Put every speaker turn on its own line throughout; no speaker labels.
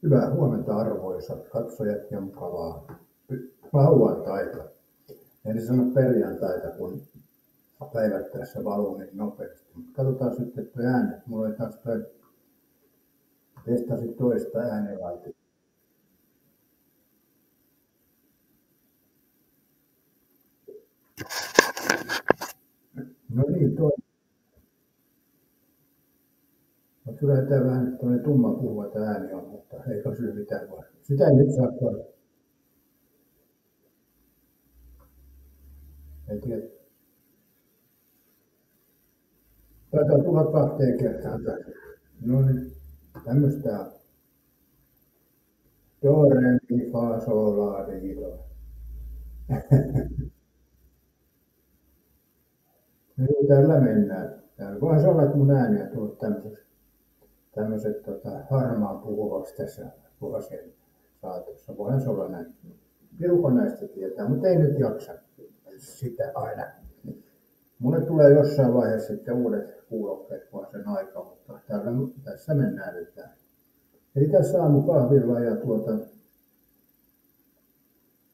Hyvää huomenta arvoisat katsojat ja mukavaa lauantaita. En sano perjantaita, kun päivät tässä valuu niin nopeasti. Katsotaan sitten tuo ääni. Mulla oli taas testasin toista äänenlaitetta. No niin, no kyllä tämä vähän tämmöinen tumma puhuva tämä ääni on, mutta eikö syy mitään voi. Sitä ei nyt saa korjata. En tiedä. Taitaa tulla kahteen kertaan. No niin, tämmöistä do, re, mi, fa, sol, la, di, do. Nyt tällä mennään. Täällä voihan se olla, että mun ääni on tullut tämmöiset harmaan puhuvaksi tässä vuosien saatossa. Voihan se olla näin. Piruko näistä tietää, mutta ei nyt jaksa sitä aina. Mulle tulee jossain vaiheessa sitten uudet kuulokkeet, kun on sen aika, mutta tässä mennään nyt. Eli tässä aamukahvilla ja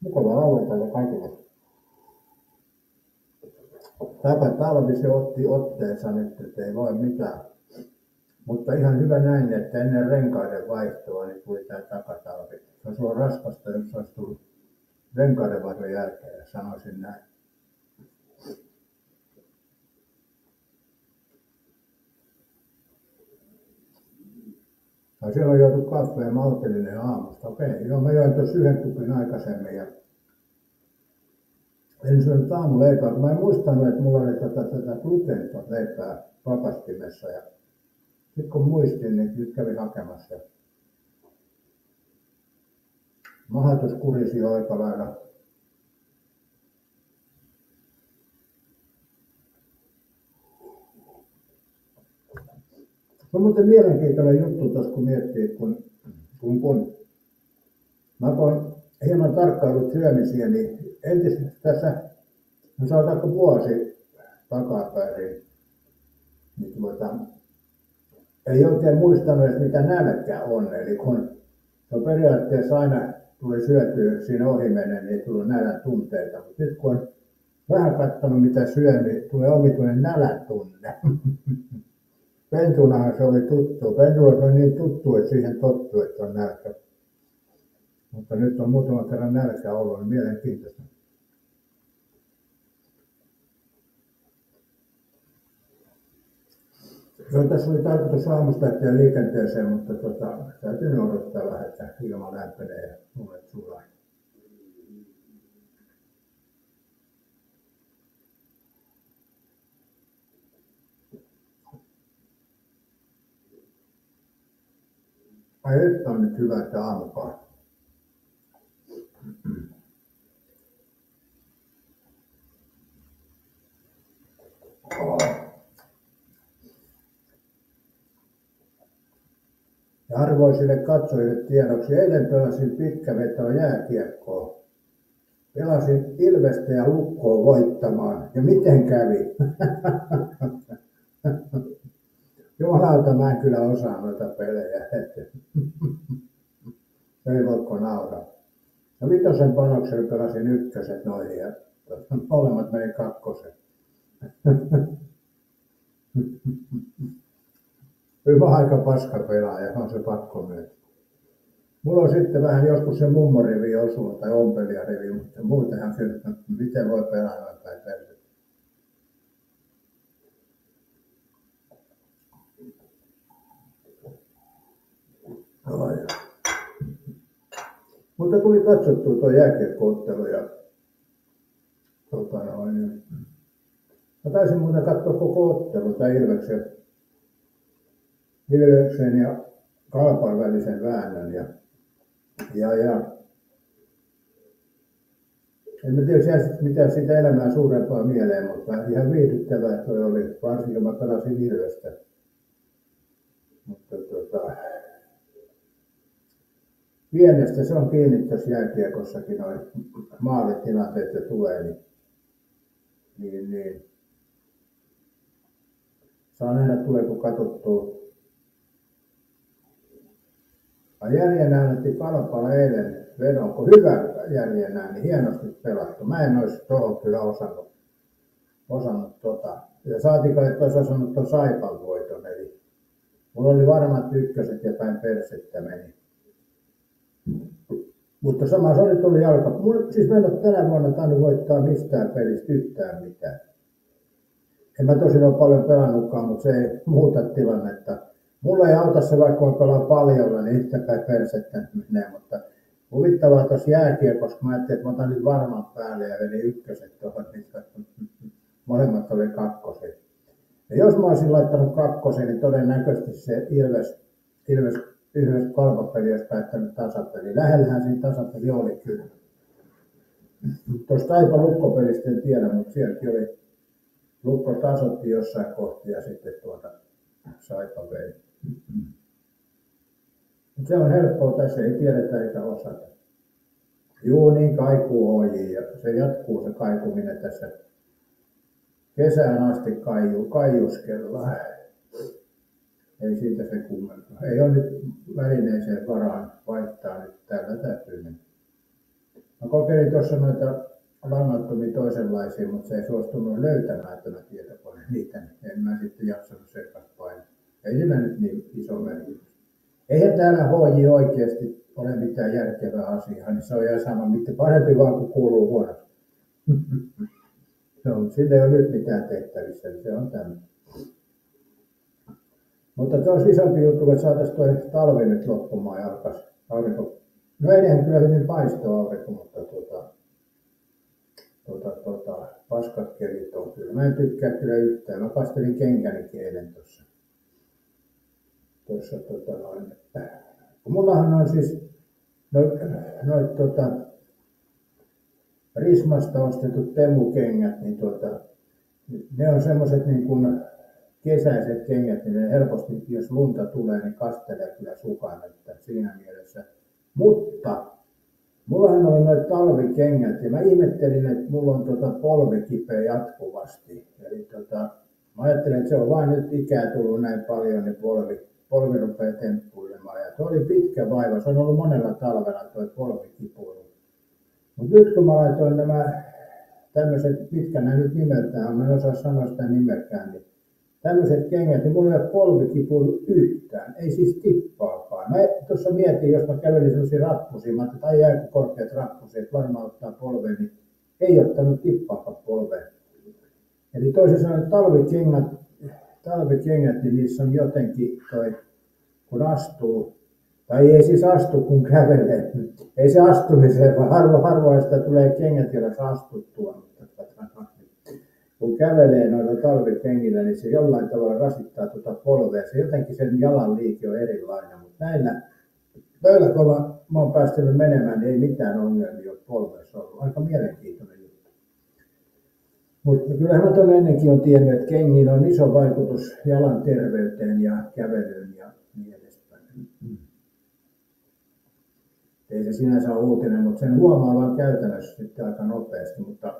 mukavaa lauantaita kaikille. Takatalvi se otti otteensa nyt, että ei voi mitään. Mutta ihan hyvä näin, että ennen renkaiden vaihtoa niin tuli tämä takatalvi. Se olisi ollut raskasta, jos se olisi tullut renkaiden vaihdon jälkeen, sanoisin näin. Ja siellä on joutu kahveen maltillinen aamusta. Okei, joo, mä join tuossa yhden kupin aikaisemmin ja en syönyt aamuleipää, kun mä en muistanut, että mulla oli tätä gluteenitonta leipää pakastimessa. Ja sitten kun muistin, niin nyt kävin hakemassa. Mahatus kurisi jo aika lailla. Se on muuten mielenkiintoinen juttu tuossa, kun miettii, kun mä oon hieman tarkkaillut syömisiä, niin tässä, no sanotaanko vuosi takapäin, niin ei oikein muistanut edes mitä nälkä on. Eli kun se on periaatteessa aina tuli syötyä siinä ohimennen, niin ei tullut nälän tunteita. Mutta nyt kun on vähän katsonut mitä syön, niin tulee omituinen nälän tunne. Pentunahan se oli tuttu. Pentulla se oli niin tuttu, että siihen tottui, että on nälkä. Mutta nyt on muutaman kerran nälkä ollut, niin mielenkiintoista. Joo, tässä oli tarkoitus aamusta lähteä liikenteeseen, mutta täytyy odottaa vähän, että ilma lämpenee ja nuolet sulaa. Ai että on nyt hyvä, että aamukahvi. Ja arvoisille katsojille tiedoksi, eilen pelasin pitkävetoa jääkiekkoa. Pelasin Ilvestä ja Lukkoa voittamaan. Ja miten kävi? Jumalauta, mä en kyllä osaa noita pelejä. Ei voiko nauraa. No vitosen panoksella pelasin ykköset noihin ja molemmat meni kakkosen. Hyvä aika paska pelaaja, on se pakko myös. Mulla on sitten vähän joskus se mummorivi osunut tai ompelijarivi, mutta muutenhan kyllä, miten voi pelata tai perse. Mutta tuli katsottua tuo jääkiekkoottelu ja mä taisin muuten katsoa koko ottelu tai Ilveksen ja Kalpan välisen väännön ja en mä tiedä mitä siitä elämää suurempaa mieleen, mutta ihan viihdyttävää toi oli, varsinkin mä pelasin Ilvestä. Mutta pienestä se on kiinni tuossa jääkiekossakin noin maalitilanteet ja tulee, niin saa nähdä tuleeko katsottua Järjen äänetti Kalpala eilen vedon, kun hyvä Järjen ääni, hienosti pelattu. Mä en olisi tuohon kyllä osannut Ja saatika, että olisi osannut tuon Saipan voiton. Eli mulla oli varmat ykköset ja päin persettä meni. Mutta sama se oli tullut jalka. Mulla siis mennyt tänä vuonna tainnut voittaa mistään pelistä yhtään mitään. En mä tosin ole paljon pelannutkaan, mutta se ei muuta tilannetta. Mulla ei auta se, vaikka on pelaa paljolla, niin yhtä päin persettä menee. Mutta huvittavaa tuossa jääkiekossa, kun mä ajattelin, että mä otan nyt varman päälle ja vedin ykköset tuohon, niin molemmat oli kakkoset. Ja jos mä olisin laittanut kakkosen, niin todennäköisesti se Ilves Kalpapeli olisi päättänyt tasapeli. Lähellähän siinä tasapeli oli kyllä. Tuosta Taipa Lukko-pelistä en tiedä, mutta sielläkin oli Lukko tasoitti jossain kohti ja sitten Saipa vei. Mutta se on helppoa tässä, ei tiedetä eikä osata. Juu, niin kaikuu hoji ja se jatkuu se kaikuminen tässä kesään asti kaiuskellaan. Ei siitä se kummempaa. Ei ole nyt välineeseen varaan vaihtaa nyt täällä täytyy mennä. Mä kokeilin tuossa noita langattomia toisenlaisia, mutta se ei suostunut löytämään tämä tietokone niitä, niin en mä sitten jaksanut sekaan painaa. Ei sillä nyt niin iso merkitys. Eihän täällä HJ oikeasti ole mitään järkevää asiaa, niin se on ihan sama, mitä parempi vaan kuin kuuluu huonosti. No, sillä ei ole nyt mitään tehtävissä, niin se on tämmöinen. Mutta tuo olisi isompi juttu, että saataisiin tuo talvi nyt loppumaan ja alkaisi aurinko. No eihän kyllä hyvin paistoo aurinko, mutta paskat kelit on kyllä. Mä en tykkää kyllä yhtään. Mä kastelin kenkänikin eilen tuossa. Kun mullahan on siis Rismasta ostetut Temu-kengät, niin ne on semmoiset niin kuin kesäiset kengät, niin ne helposti, jos lunta tulee, niin kastelee kyllä sukan, että siinä mielessä. Mutta mullahan oli noita talvikengät ja mä ihmettelin, että mulla on polvi kipeä jatkuvasti. Eli mä ajattelin, että se on vain nyt ikää tullut näin paljon, niin polvi rupeaa temppuilemaan. Ja tuo oli pitkä vaiva, se on ollut monella talvena tuo polvikipuilu. Mutta nyt kun mä laitoin nämä tämmöiset, mitkä nämä nyt nimeltään on, mä en osaa sanoa sitä nimeltään, niin tämmöiset kengät, niin mulla ei ole polvikipuilu yhtään, ei siis tippaakaan. Mä tuossa mietin, jos mä kävelin sellaisia rappusia, mä ajattelin, että ai jääkö korkeat rappusia, että varmaan ottaa polveen, niin ei ottanut tippaakaan polveen. Eli toisin sanoen talvikengät, niin niissä on jotenkin kun astuu, tai ei siis astu, kun kävelee. Ei se astumiseen, vaan harvoin sitä tulee kengät, joilla saa astuttua. Kun kävelee noilla talvikengillä, niin se jollain tavalla rasittaa polvea. Se jotenkin sen jalan liike on erilainen. Mutta näillä kun mä oon päästänyt menemään, niin ei mitään ongelmia ole polveessa ollut. Aika mielenkiintoinen juttu. Mutta kyllähän mä tuonne ennenkin on tiennyt, että kengiin on iso vaikutus jalan terveyteen ja kävelyyn ja niin edespäin. Ei se sinänsä ole uutinen, mutta sen huomaa vaan käytännössä sitten aika nopeasti. Mutta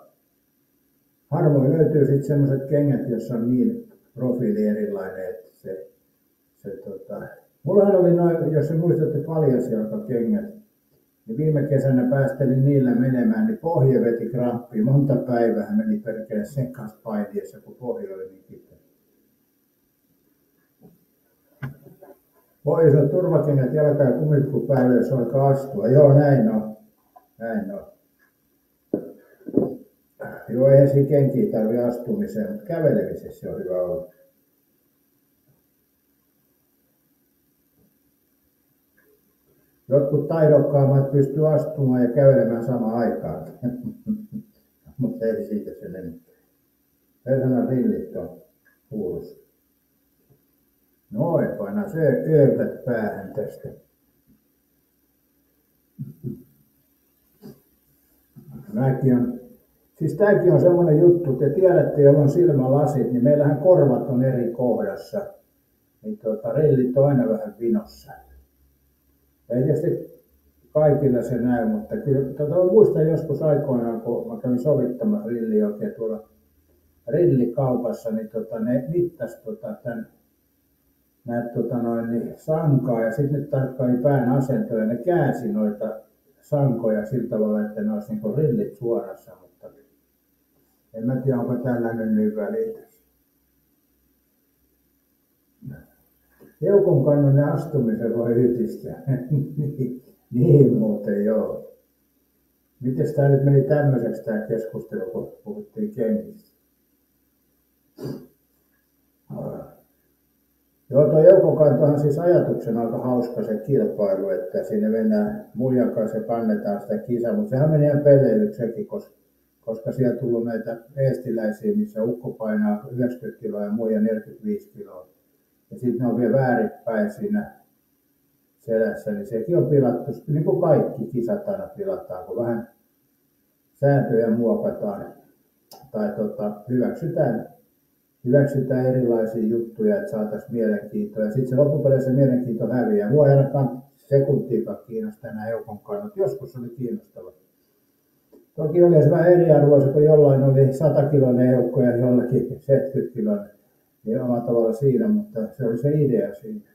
harvoin löytyy sitten sellaiset kengät, jossa on niin profiili erilainen, että mullahan oli noin, jos muistatte paljasjalkakengät, niin viime kesänä päästelin niillä menemään, niin pohje veti kramppiin. Monta päivää meni perkele sen kanssa painiessa, kun pohje oli niin kipeä. Pohjoiset turvakengät jalka- ja kumippu päälle, jos alkaa astua. Joo, näin on. Joo, eihän siinä kenkiä tarvitse astumiseen, mutta kävelemisessä on hyvä olla. Jotkut taidokkaammat pystyy astumaan ja kävelemään samaan aikaan. Mutta ei siitä sen enemmän. Perhana rillit on huulussa. Noin, painaa se ööpät päähän tästä. Tämäkin on semmoinen juttu, te tiedätte, jolla on silmälasit, niin meillähän korvat on eri kohdassa. Niin rillit on aina vähän vinossa. Ei tietysti kaikilla se näy, mutta kyllä muistan joskus aikoinaan, kun mä kävin sovittamassa rilliä oikein tuolla rillikaupassa, niin ne mittasi tämän sankaa ja sitten ne tarkkaili pään asentoja ja ne käänsi noita sankoja sillä tavalla, että ne olisi niin rillit suorassa, mutta en mä tiedä, onko tällainen niin välitys. Eukon ja astumisen voi yhdistää. Niin muuten joo. Miten tämä nyt meni tämmöiseksi tämä keskustelu, kun puhuttiin kengistä? Joo, tuo joukkokantohan siis ajatuksena aika hauska se kilpailu, että sinne mennään muijan kanssa ja kannetaan sitä kisaa, mutta sehän meni ihan pelleilyksi koska siellä tullut näitä eestiläisiä, missä ukko painaa 90 kiloa ja muija 45 kiloa. Ja sitten ne on vielä väärinpäin siinä selässä, niin sekin on pilattu, niin kuin kaikki kisat aina pilataan, kun vähän sääntöjä muokataan tai hyväksytään erilaisia juttuja, että saataisiin mielenkiintoa. Ja sitten se loppupeleissä mielenkiinto häviää. Mua ei ainakaan sekuntiikaan kiinnosta enää eukon kannat. Joskus oli kiinnostava. Toki oli se vähän eriarvoisa, kun jollain oli 100-kiloinen eukko ja jollakin 70-kiloinen. Niin omalla tavalla siinä, mutta se oli se idea siinä.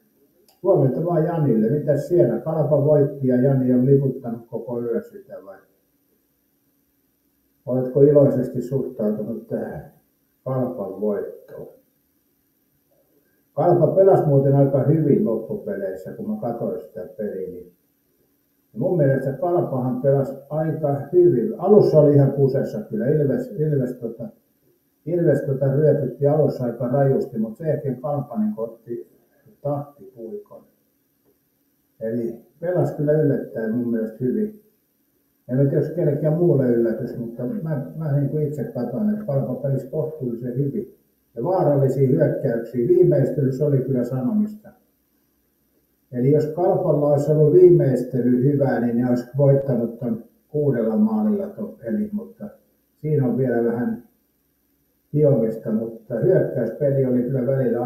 Huomenta vaan Janille. Mitäs siellä? Kalpa voitti ja Jani on liputtanut koko yö sitä vai? Oletko iloisesti suhtautunut tähän Kalpan voittoon? Kalpa pelasi muuten aika hyvin loppupeleissä, kun mä katsoin sitä peliä. Niin mun mielestä Kalpahan pelasi aika hyvin. Alussa oli ihan kusessa kyllä. Ilves ryöpytti alussa aika rajusti, mutta sen jälkeen Kalpa niin otti tahtipuikon. Eli pelasi kyllä yllättäen mun mielestä hyvin. En tiedä, jos kenellekään muulle yllätys, mutta mä niin kuin itse katsoin, että Kalpa pelasi kohtuullisen hyvin. Ja vaarallisia hyökkäyksiä. Viimeistelyssä oli kyllä sanomista. Eli jos Kalpalla olisi ollut viimeistely hyvää, niin ne olisi voittanut tuon 6 maalilla tuon pelin, mutta siinä on vielä vähän hiomista, mutta hyökkäyspeli oli kyllä välillä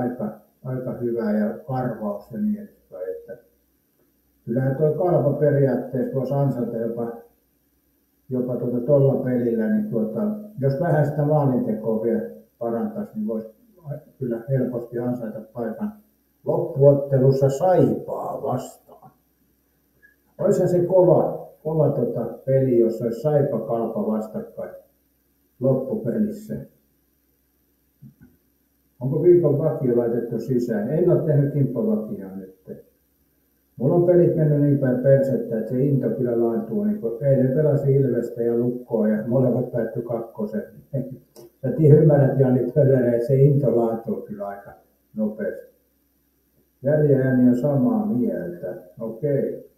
aika hyvä ja karvaus ja niin edespäin. Että kyllähän tuo Kalpa periaatteessa voisi ansata jopa tuolla pelillä, niin jos vähän sitä maalintekoa vielä parantaisi, niin voisi kyllä helposti ansaita paikan loppuottelussa Saipaa vastaan. Olisihan se kova peli, jos olisi Saipa Kalpa vastakkain loppupelissä. Onko viikon vakio laitettu sisään? En ole tehnyt kimppavakiaa nyt. Mulla on pelit mennyt niin päin persettä, että se into kyllä laantuu. Niin eilen pelasi Ilvestä ja Lukkoa ja molemmat päättyi 2. Sä ymmärrät, Jani Pöllerä, että se into laantuu kyllä aika nopeasti. Jari ja Ääni on samaa mieltä. Okei.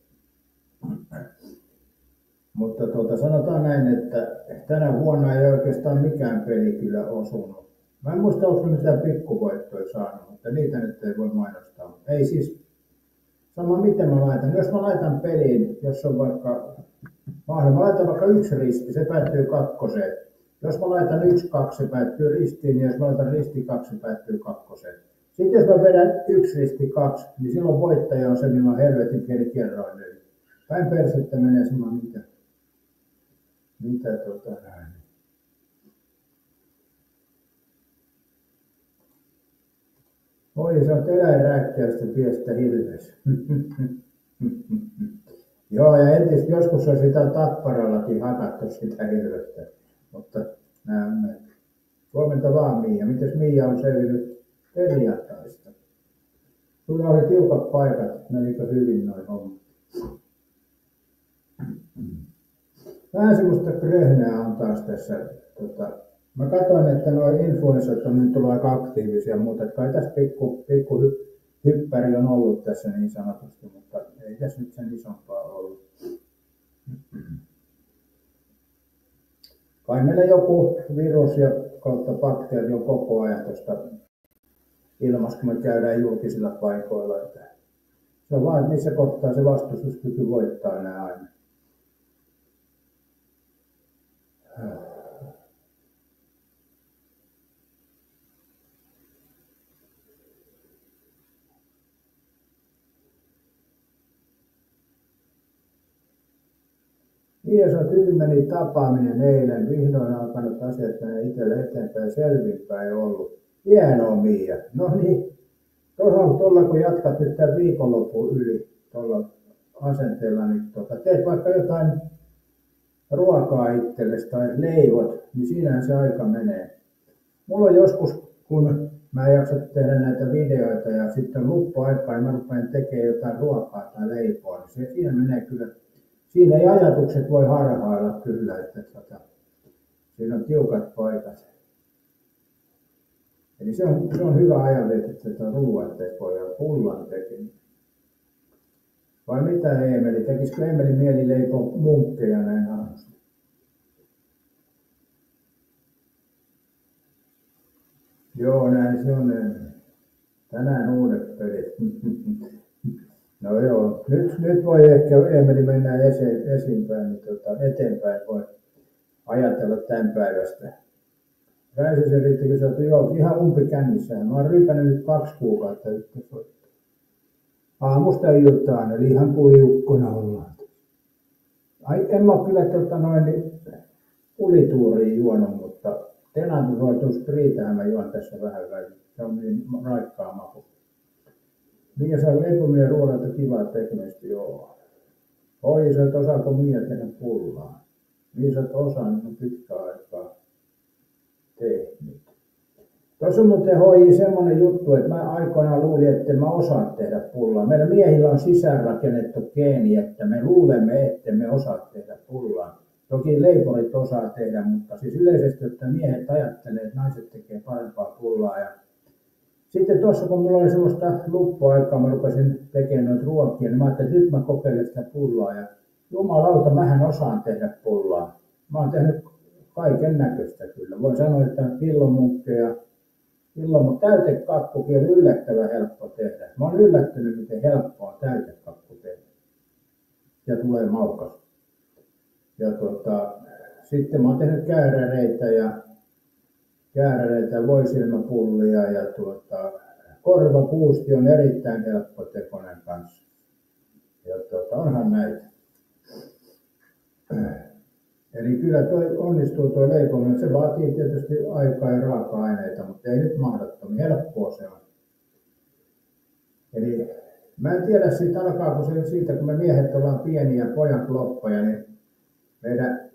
Mutta sanotaan näin, että tänä vuonna ei oikeastaan mikään peli kyllä osunut. Mä en muista, onko mitään pikkuvoittoja saanut, mutta niitä nyt ei voi mainostaa. Ei siis, sama miten mä laitan. Jos mä laitan peliin, jos on vaikka, mä laitan vaikka 1 risti, se päättyy 2. Jos mä laitan 1-2, se päättyy ristiin, ja jos mä laitan risti 2, se päättyy 2. Sitten jos mä vedän 1 risti 2, niin silloin voittaja on se, millä on helvetin pieni kerroin. Päin persettä menee sama mitä näin. Oi, se on eläinrääkkäystä piestä Ilves. Joo, ja joskus on sitä Tapparallakin hakattu sitä Ilvestä. Mutta näemme. Huomenta vaan, Miia. Mites Miia on selvinnyt perjantaista? Sulla oli tiukat paikat. Menikö hyvin noin hommat? Vähän semmoista kröhnää on taas tässä. Mä katsoin, että nuo influenssat on nyt tullut aika aktiivisia, mutta kai tässä pikku hyppäri on ollut tässä niin sanotusti, mutta ei tässä nyt sen isompaa ollut. Kai meillä joku virus ja kautta bakteeri on koko ajan tuosta ilmassa, kun me käydään julkisilla paikoilla. Se on vaan, että missä kohtaa se vastustuskyky voittaa nämä aina. Niin, se hyvin meni tapaaminen eilen. Vihdoin alkanut asiat mennä itselle eteenpäin ja selvinpäin ollut. Hienoa, Miia. No niin, Tuolla kun jatkat nyt tämän viikonlopun yli tuolla asenteella, niin teet vaikka jotain ruokaa itsellesi tai leivot, niin siinähän se aika menee. Mulla on joskus, kun mä en jaksa tehdä näitä videoita ja sitten luppuaikaa, niin mä rupean tekemään jotain ruokaa tai leipoa, niin siinä menee kyllä. Siinä ei ajatukset voi harhailla kyllä, että siinä on tiukat paikat. Eli se on hyvä ajanvietettä ruoan tekoa ja pullan tekeminen. Vai mitä Eemeli? Tekisikö Eemeli mieli leipoa munkkeja näin aamusta? Joo, näin se on. Tänään uudet pelit. No joo, nyt voi ehkä Eemeli mennä eteenpäin, niin eteenpäin voi ajatella tämän päivästä. Räisysen Riitta kysyi, että joo, ihan umpikännissähän. Mä oon ryypänyt nyt 2 kuukautta yhtä soittaa. Aamusta iltaan, eli ihan kuin liukkona ollaan. En mä kyllä ulituuria juonut, mutta tenantusoitun spriitähän mä juon tässä vähän väliin. Se on niin raikkaa maku. Mia saa leipominen ruoalta kivaa tekemistä, joo. Oi, sä et osaako Mia tehdä pullaa. Mia sä et osannut pitkään aikaa tehnyt. Tuossa on muuten Hoiji semmoinen juttu, että mä aikoinaan luulin, että mä osaan tehdä pullaa. Meillä miehillä on sisäänrakennettu geeni, että me luulemme, että me osaa tehdä pullaa. Toki leiporit osaa tehdä, mutta siis yleisesti, että miehet ajattelee, että naiset tekee parempaa pullaa. Ja sitten tuossa, kun mulla oli semmoista luppuaikaa, mä rupesin tekemään noita ruokia, niin mä ajattelin, että nyt mä kokeilen sitä pullaa. Ja jumalauta, mähän osaan tehdä pullaa. Mä oon tehnyt kaiken näköistä kyllä. Voin sanoa, että pillomunkkeja, mutta täytekakkukin on yllättävän helppo tehdä. Mä oon yllättynyt, miten helppoa täytekakku tehdä. Ja tulee maukas. Ja sitten mä oon tehnyt kääräreitä ja voisilmäpullia ja korvapuusti on erittäin helppo tekoinen kanssa. Ja onhan näitä. Eli kyllä onnistuu tuo leipominen. Se vaatii tietysti aikaa ja raaka-aineita, mutta ei nyt mahdottomia. Helppoa se on. Eli mä en tiedä siitä alkaako se siitä, kun me miehet ollaan pieniä pojan kloppoja, niin meidän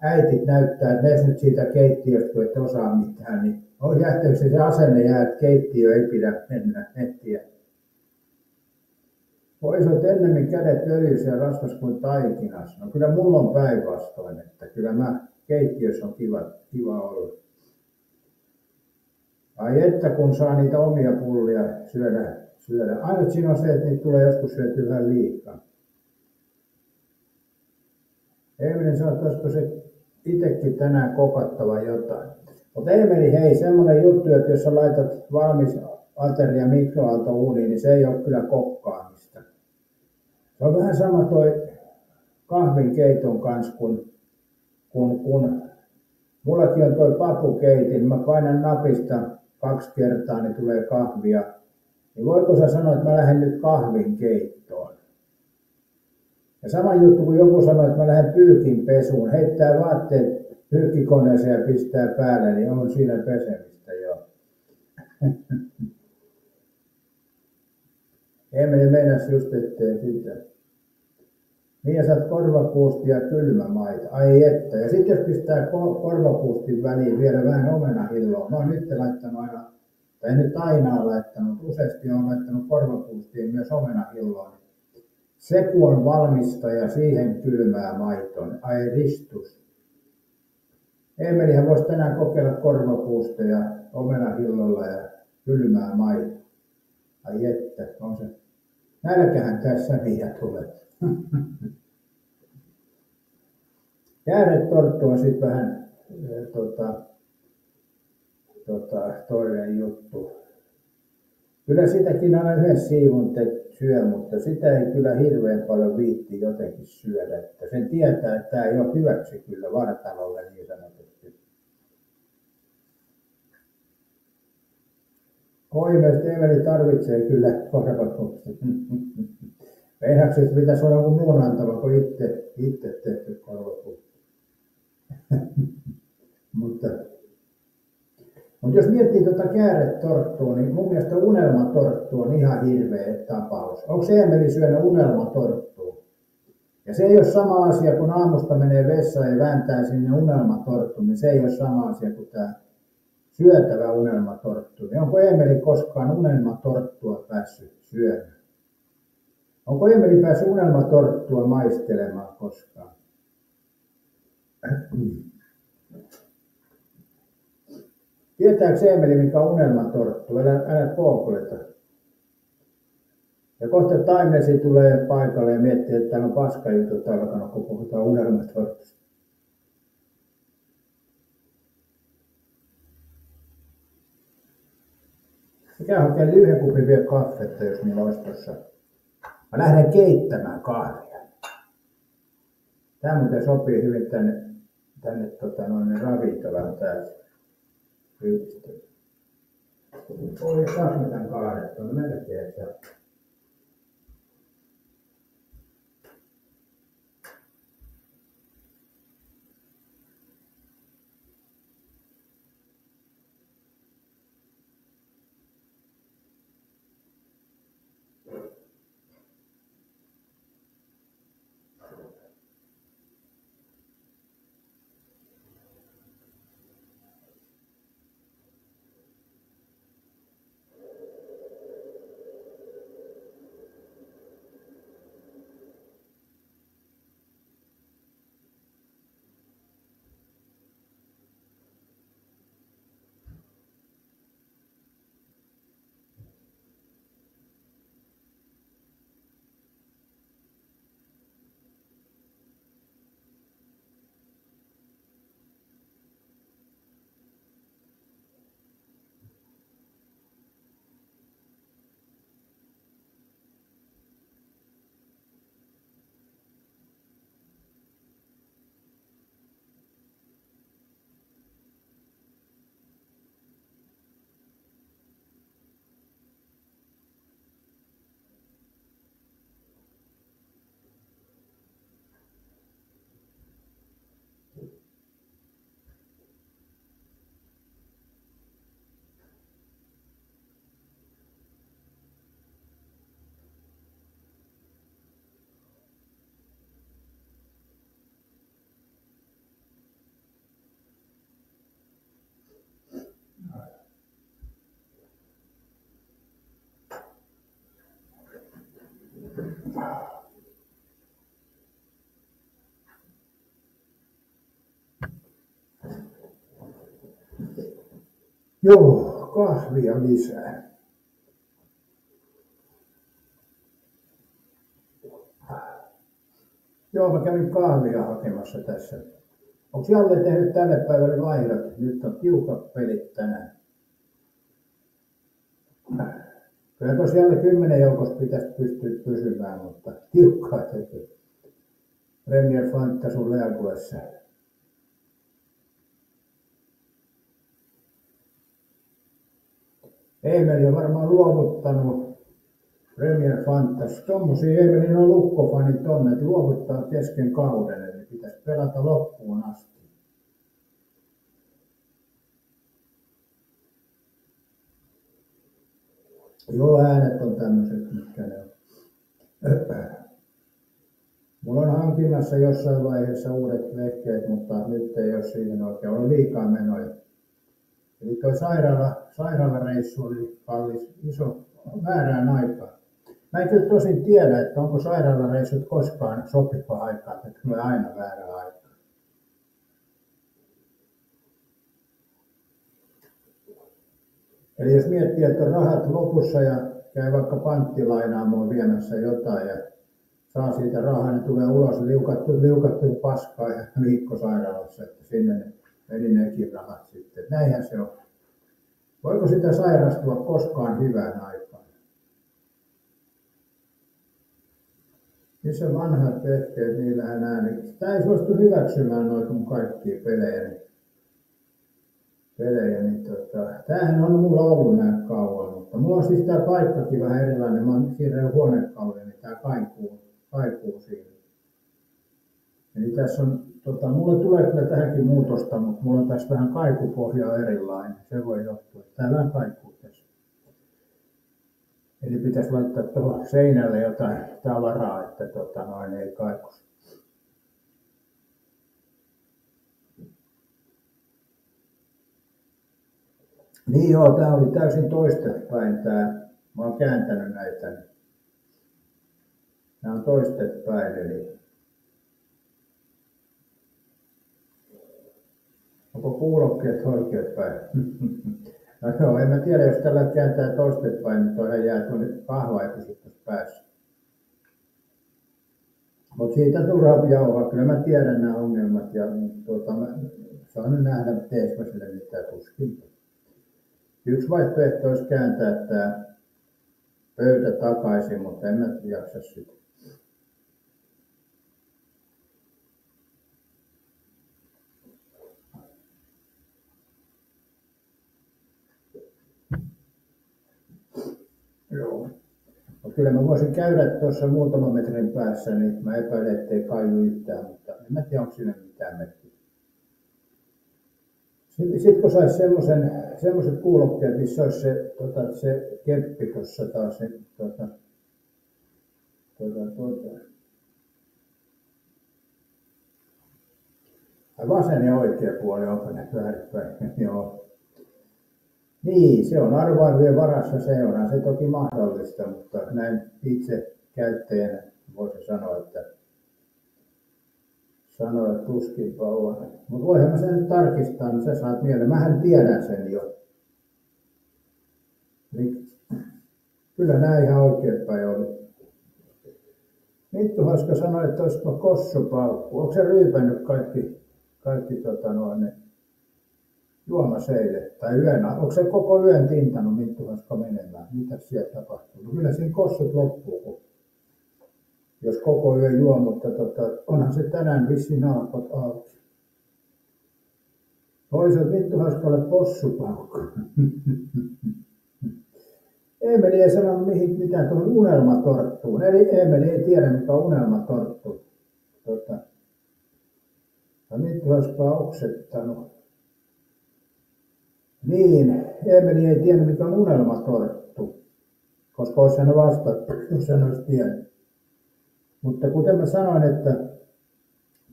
äitit näyttää, että ne nyt siitä keittiöstä, kun et osaa mitään, niin on jättänyt se asenne jää, että keittiö ei pidä mennä nettiä. Voisit ennemmin kädet öljyssä ja raskas kuin taikinassa. No kyllä mulla on päinvastoin, että kyllä keittiössä on kiva olla. Ai että kun saa niitä omia pullia syödä. Aina siinä on se, että niitä tulee joskus syötyä vähän liikaa. Emeli sanoi, että olisiko se itsekin tänään kokattava jotain. Mutta Emeli, hei, semmoinen juttu, että jos sä laitat valmis ateria mikroaaltouuniin, niin se ei ole kyllä kokkaamista. Se on vähän sama toi kahvinkeiton kanssa, kun mullakin on toi papukeitin, mä painan napista 2 kertaa, niin tulee kahvia. Niin voiko sä sanoa, että mä lähden nyt kahvinkeittoon? Ja sama juttu, kun joku sanoo, että mä lähden pyykinpesuun, heittää vaatteet pyykkikoneeseen ja pistää päälle, niin on siinä pesemistä jo. Emeli meinasi just ettei sitä. Niin saat korvapuusti ja kylmämaita. Ai että. Ja sitten jos pistää korvapuustin väliin vielä vähän omenahilloa. Mä oon nyt laittanut aina, tai nyt aina laittanut, useasti on laittanut korvapuustiin myös omenahilloa. Se kun on valmista ja siihen kylmää maitoon. Ai ristus. Emelihän voisi tänään kokeilla korvapuusteja omenahillolla ja kylmää maitoa. Ai että, on se. Nälkähän tässä vielä tulee. Kääretorttu on sitten vähän toinen juttu. Kyllä sitäkin aina yhden siivun syö, mutta sitä ei kyllä hirveän paljon viitti jotenkin syödä. Että sen tietää, että tämä ei ole hyväksi kyllä vartalolle niin sanotusti. Ilmeisesti Emeli tarvitsee kyllä korvapuustin. Meinaatko, että pitäisi olla joku muun antava kuin itse tehty korvapuusti? Mutta Mutta jos miettii tuota kääretorttua, niin mun mielestä unelmatorttu on ihan hirveä tapaus. Onko Eemeli syönyt unelmatorttua? Ja se ei ole sama asia, kun aamusta menee vessaan ja vääntää sinne unelmatorttu, niin se ei ole sama asia kuin tämä syötävä unelmatorttu. Niin onko Eemeli koskaan unelmatorttua päässyt syömään? Onko Eemeli päässyt unelmatorttua maistelemaan koskaan? Tietääkö Eemeli, mikä on unelmatorttu? Älä googleta. Ja kohta Taimesi tulee paikalle ja miettii, että täällä on paskajutut alkanut, kun puhutaan unelmatortusta. Mikä hakee yhden kupin vielä kahvetta, jos niillä olisi tuossa. Mä lähden keittämään kahvia. Tää muuten sopii hyvin tänne ravintolaan täältä. Oi, saanko mä tän kaadettua? No melkein, että joo, kahvia lisää. Joo, mä kävin kahvia hakemassa tässä. Onko Jalle tehnyt tälle päivälle vaihdot? Nyt on tiukat pelit tänään. Kyllä tosiaan Jalle 10 joukosta pitäisi pystyä pysymään, mutta tiukkaa tekee. Premier Fantasun Leaguessa. Eemeli on varmaan luovuttanut Premier Fantas. Tommosia Eemelin on lukkofanit on, että luovuttaa kesken kauden, eli pitäisi pelata loppuun asti. Joo, äänet on tämmöiset, mitkä ne on. Mulla on hankinnassa jossain vaiheessa uudet vehkeet, mutta nyt ei ole siihen oikein ollut liikaa menoja. Eli tuo sairaalareissu oli kallis, iso väärään aikaan. Mä en kyllä tosin tiedä, että onko sairaalareissut koskaan sopiva aika, että tulee aina väärään aikaan. Eli jos miettii, että on rahat lopussa ja käy vaikka panttilainaamoon viemässä jotain ja saa siitä rahaa, niin tulee ulos liukattu paskaa ja viikkosairaalassa, että sinne meni nekin rahat sitten. Näinhän se on. Voiko sitä sairastua koskaan hyvään aikaan? Missä vanhat vehkeet, niillähän ääni. Sitä ei suostu hyväksymään noita mun kaikkia pelejä. Tämähän on mulla ollut näin kauan, mutta mulla on siis tää paikkakin vähän erilainen. Mä oon siirrellyt huonekaluja, niin tää kaikuu siinä. Eli tässä on Mulle tulee kyllä tähänkin muutosta, mutta mulla on tässä vähän kaikupohja erilainen. Se voi johtua, että tää vähän kaikuu tässä. Eli pitäisi laittaa tuohon seinälle jotain tavaraa, että ei kaikuisi. Niin joo, tää oli täysin toistepäin tää. Mä oon kääntänyt näitä. Nämä on toistepäin, eli onko kuulokkeet oikeapäin? No joo, en mä tiedä, jos tällä kääntää toistepäin, niin toihan jää tuonne kahva ja pysy tuossa päässä. Mutta siitä turhaa jauhaa, kyllä mä tiedän nämä ongelmat ja mä saan nyt nähdä, teekö mä sille mitään tuskin. Yksi vaihtoehto olisi kääntää tämä pöytä takaisin, mutta en mä jaksa sitä. Joo. No kyllä mä voisin käydä tuossa muutaman metrin päässä, niin mä epäilen, ettei kaiju yhtään, mutta en mä tiedä, onko siinä mitään merkitystä. Sitten kun saisi semmoiset kuulokkeet, missä olisi se keppi tuossa taas, vasen ja oikea puoli, onko ne väärinpäin? Joo. Niin, se on arvailujen varassa, se onhan se toki mahdollista, mutta näin itse käyttäjänä voisi sanoa, että tuskinpa on. Mutta voihan mä sen nyt tarkistaa, niin sä saat mieleen. Mähän tiedän sen jo. Eli kyllä nämä ihan oikeinpäin oli. Minttu Haska sanoi, että olisiko kossupaukku. Onko se ryypännyt kaikki ne juomaseille tai yön? Onko se koko yön tintanut Minttu Haska menemään? Mitä siellä tapahtuu? No kyllä siinä kossut loppuu, jos koko yön juo, mutta onhan se tänään vissiin alkot auki. Olisi Minttu Haskalle possupaukku. Eemeli ei sanonut mitään tuohon unelmatorttuun. Eli Eemeli ei tiedä, mikä on unelmatorttu. Minttu Haska on oksettanut. Niin, Eemeli ei tiedä, mikä on unelmatorttu. Koska olisi hän vastata, jos hän olisi tiennyt. Mutta kuten mä sanoin, että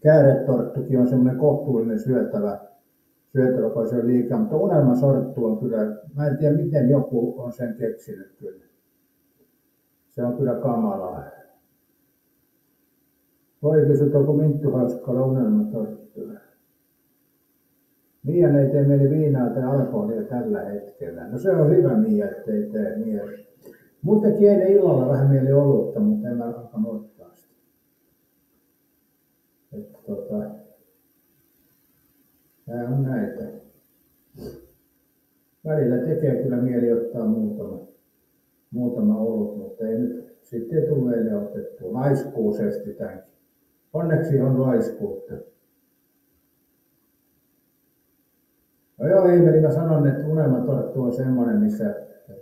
kääretorttukin on semmoinen kohtuullinen syötävä, kun se on liikaa, mutta unelmasorttu on kyllä, mä en tiedä miten joku on sen keksinyt kyllä. Se on kyllä kamalaa. Voi kysyä, onko Minttu Haskalla unelmatorttu? Mian ei tee mieli viinaa tai alkoholia tällä hetkellä. No se on hyvä Mia, ettei tee mieli. Mun teki eilen illalla vähän mieli olutta, mutta en mä alkanut ottaa sitä. Tää on näitä. Välillä tekee kyllä mieli ottaa muutama olut, mutta ei nyt sitten ei tullut eilen otettua. Laiskuusesti tämänkin. Onneksi on laiskuutta. No joo, Eemeli, mä sanon, että unelmatorttu on semmoinen, missä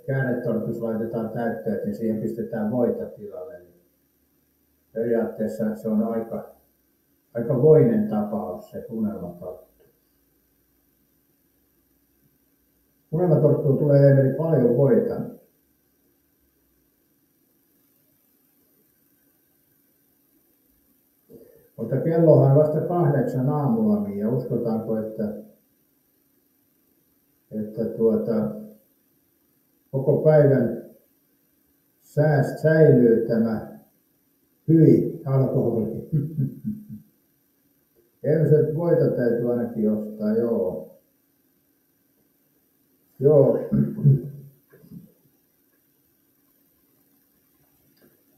kääretortussa laitetaan täytteet, niin siihen pistetään voita tilalle. Periaatteessa se on aika voinen tapaus, se unelmatorttu. Unelmatorttuun tulee Eemeli paljon voita. Mutta kellohan vasta 8 aamulla, ja uskotaanko, että koko päivän säilyy tämä hyi alkoholi. Ihmiset voita täytyy ainakin ostaa, joo.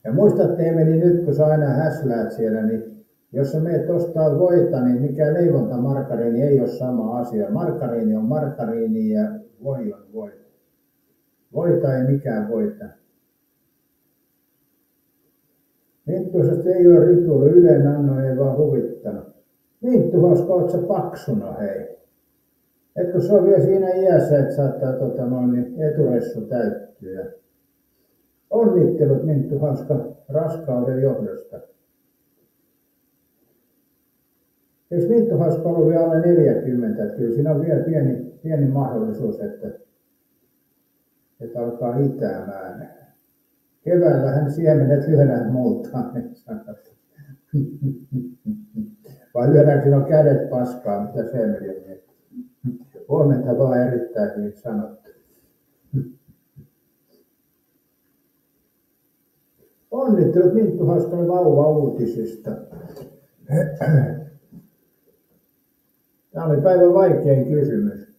Ja muistatte, Emeli, nyt kun sä aina häsläät siellä, niin jos sä meet ostaa voita, niin mikä leivontamargariini ei ole sama asia. Margariini on margariini ja voi on voita. Voita ei mikään voita. Minttuisesta ei ole rituoli, Ylen anno ei vaan huvittanut. Minttu Haska, oot sä paksuna, hei? Etkö se on vielä siinä iässä, että saattaa eturessu täyttyä. Onnittelut Minttu Haska raskauden johdosta. Eikö Minttu hauska ollut vielä alle 40? Että kyllä siinä on vielä pieni mahdollisuus, että alkaa itäämään. Keväällähän siemenet lyödään multaan, niin sanot. Vai lyödäänkö sinun kädet paskaa, mitä se meni? Huomenta vaan erittäin hyvin sanottu. Onnittelut Minttu Hauskalle vauva-uutisista. Tämä oli päivän vaikein kysymys.